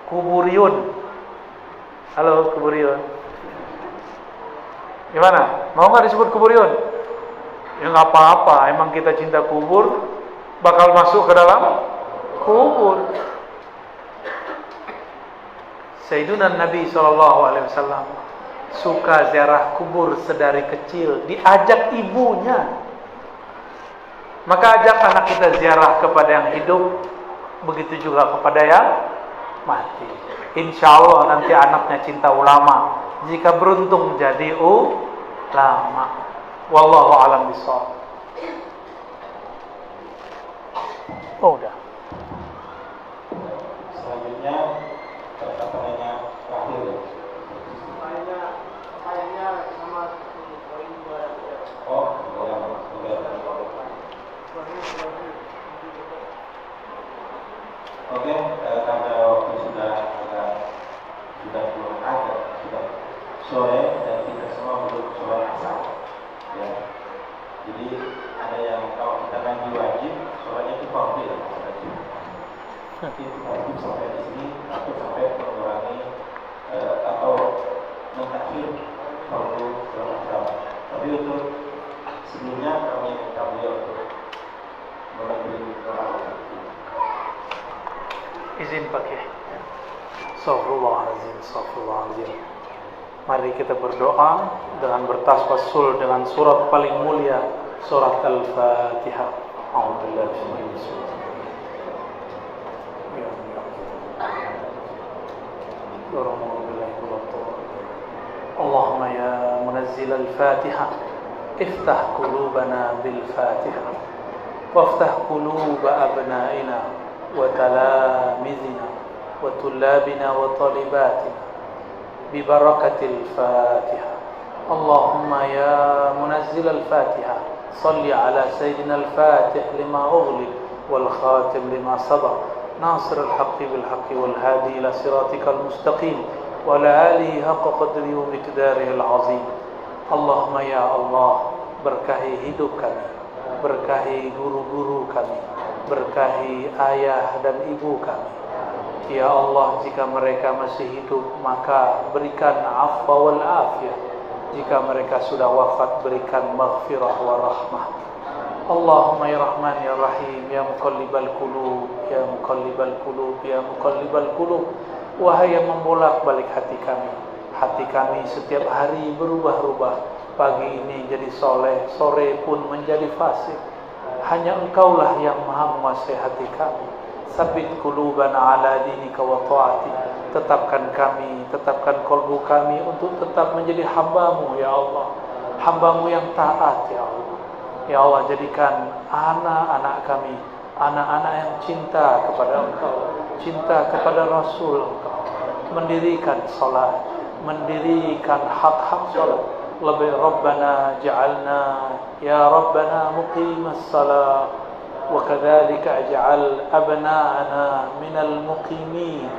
Kuburiyun. Halo kuburiyun. Gimana? Mau nggak disebut kuburiyun? Ya nggak apa-apa. Emang kita cinta kubur, bakal masuk ke dalam kubur. Sayyiduna Nabi SAW suka ziarah kubur sedari kecil, diajak ibunya. Maka ajak anak kita ziarah kepada yang hidup, begitu juga kepada yang mati. Insya Allah nanti anaknya cinta ulama, jika beruntung jadi ulama. Wallahu a'lam bishawab. Oh udah. Selanjutnya pertanyaannya terakhir. Pertanyaannya sama poin 2. Oh, ya. Oke, karena waktu sudah belum ada, sudah sore dan kita semua belum sholat asar. Ya. Jadi ada yang kalau kita ngaji wajib, sholatnya itu fardhu ya. Nanti wajib sampai di sini atau sampai mengurangi atau mentakhir fardhu sholat asar. Tapi untuk sebelumnya kami minta beliau untuk memberi doa. Izin pakai. Astagfirullahaladzim, astagfirullahaladzim. Mari kita berdoa dengan bertawassul dengan surat paling mulia, surat Al-Fatihah. A'udzubillahi minasyaitonir rajim. Allahumma ya munazzil al-Fatihah, iftah qulubana bil Fatihah, waftah quluba abnaina wa talamizina wa tullabina wa talibatina ببركة الفاتحة. اللهم يا منزل الفاتحة صل على سيدنا الفاتح لما أغلق والخاتم لما سبق ناصر الحق بالحق والهادي إلى صراطك المستقيم وعلى آله حق قدره ومقداره العظيم. اللهم يا الله berkahi hidup kami, berkahi guru-guru kami, berkahi ayah dan ibu kami. Ya Allah, jika mereka masih hidup maka berikan afwa wal afiyah. Jika mereka sudah wafat berikan maghfirah wa rahmah. Allahumma ya Rahman ya Rahim ya muqallibal qulub ya muqallibal qulub ya muqallibal qulub. Wahai yang membolak-balik hati kami. Hati kami setiap hari berubah-ubah. Pagi ini jadi soleh, sore pun menjadi fasik. Hanya Engkaulah yang maha menguasai hati kami. Sabbit qulubana ala dinika wa ta'ati. Tetapkan kami, tetapkan kolbu kami untuk tetap menjadi hamba-Mu ya Allah, hamba-Mu yang taat ya Allah. Ya Allah, jadikan anak-anak kami anak-anak yang cinta kepada Engkau, cinta kepada Rasul Engkau, mendirikan salat, mendirikan hak-hak salat. Lebih Rabbana ja'alna ya Rabbana muqimas salat wa kadzalika aj'al abna'ana minal muqimin.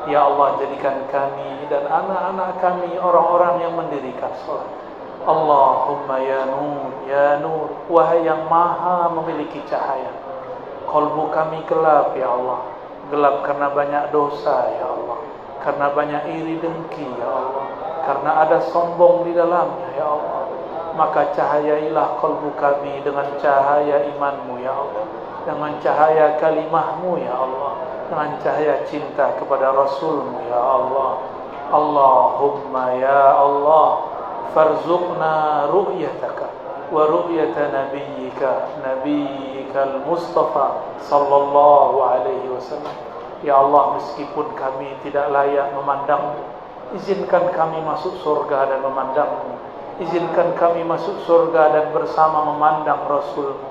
Ya Allah, jadikan kami dan anak-anak kami orang-orang yang mendirikan salat. Allahumma ya nur, wahai yang maha memiliki cahaya. Kolbu kami gelap ya Allah, gelap karena banyak dosa ya Allah, karena banyak iri dengki ya Allah, karena ada sombong di dalamnya ya Allah. Maka cahayailah kolbu kami dengan cahaya iman-Mu ya Allah, dengan cahaya kalimah-Mu ya Allah, dengan cahaya cinta kepada Rasul-Mu ya Allah. Allahumma ya Allah, farzuqna ru'yataka wa ru'yata nabiyyikal Mustafa sallallahu alaihi wasallam. Ya Allah, meskipun kami tidak layak memandang-Mu, izinkan kami masuk surga dan memandang-Mu. Izinkan kami masuk surga dan bersama memandang Rasul-Mu.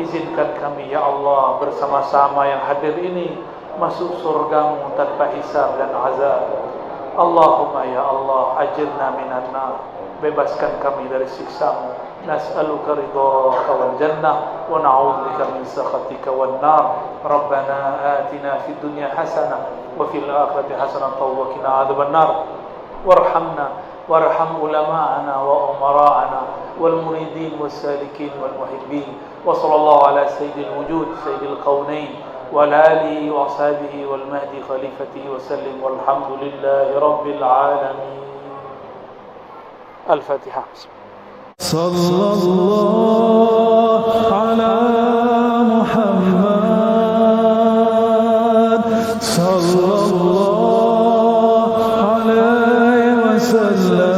Izinkan kami ya Allah bersama-sama yang hadir ini masuk surga-Mu tanpa hisab dan azab. Allahumma ya Allah, ajirna minan nar, bebaskan kami dari siksa-Mu. Nas'aluka ridhaka wal jannah wa na'udzubika min sakhatika wan nar. Rabbana atina fid dunya hasanah wa fil akhirati hasanah wa qina adzaban nar. Warhamna warham ulama'ana wa umara'ana wal muridin was salikin wal muhibbin. Wa sallallahu ala sayyidil wujud sayyidil qaunain wa alihi wa ashabihi wal mahdi khalifatihi wa sallim walhamdulillahi rabbil alamin. Al-Fatihah. Sallallahu ala Muhammad, sallallahu alaihi wasallam.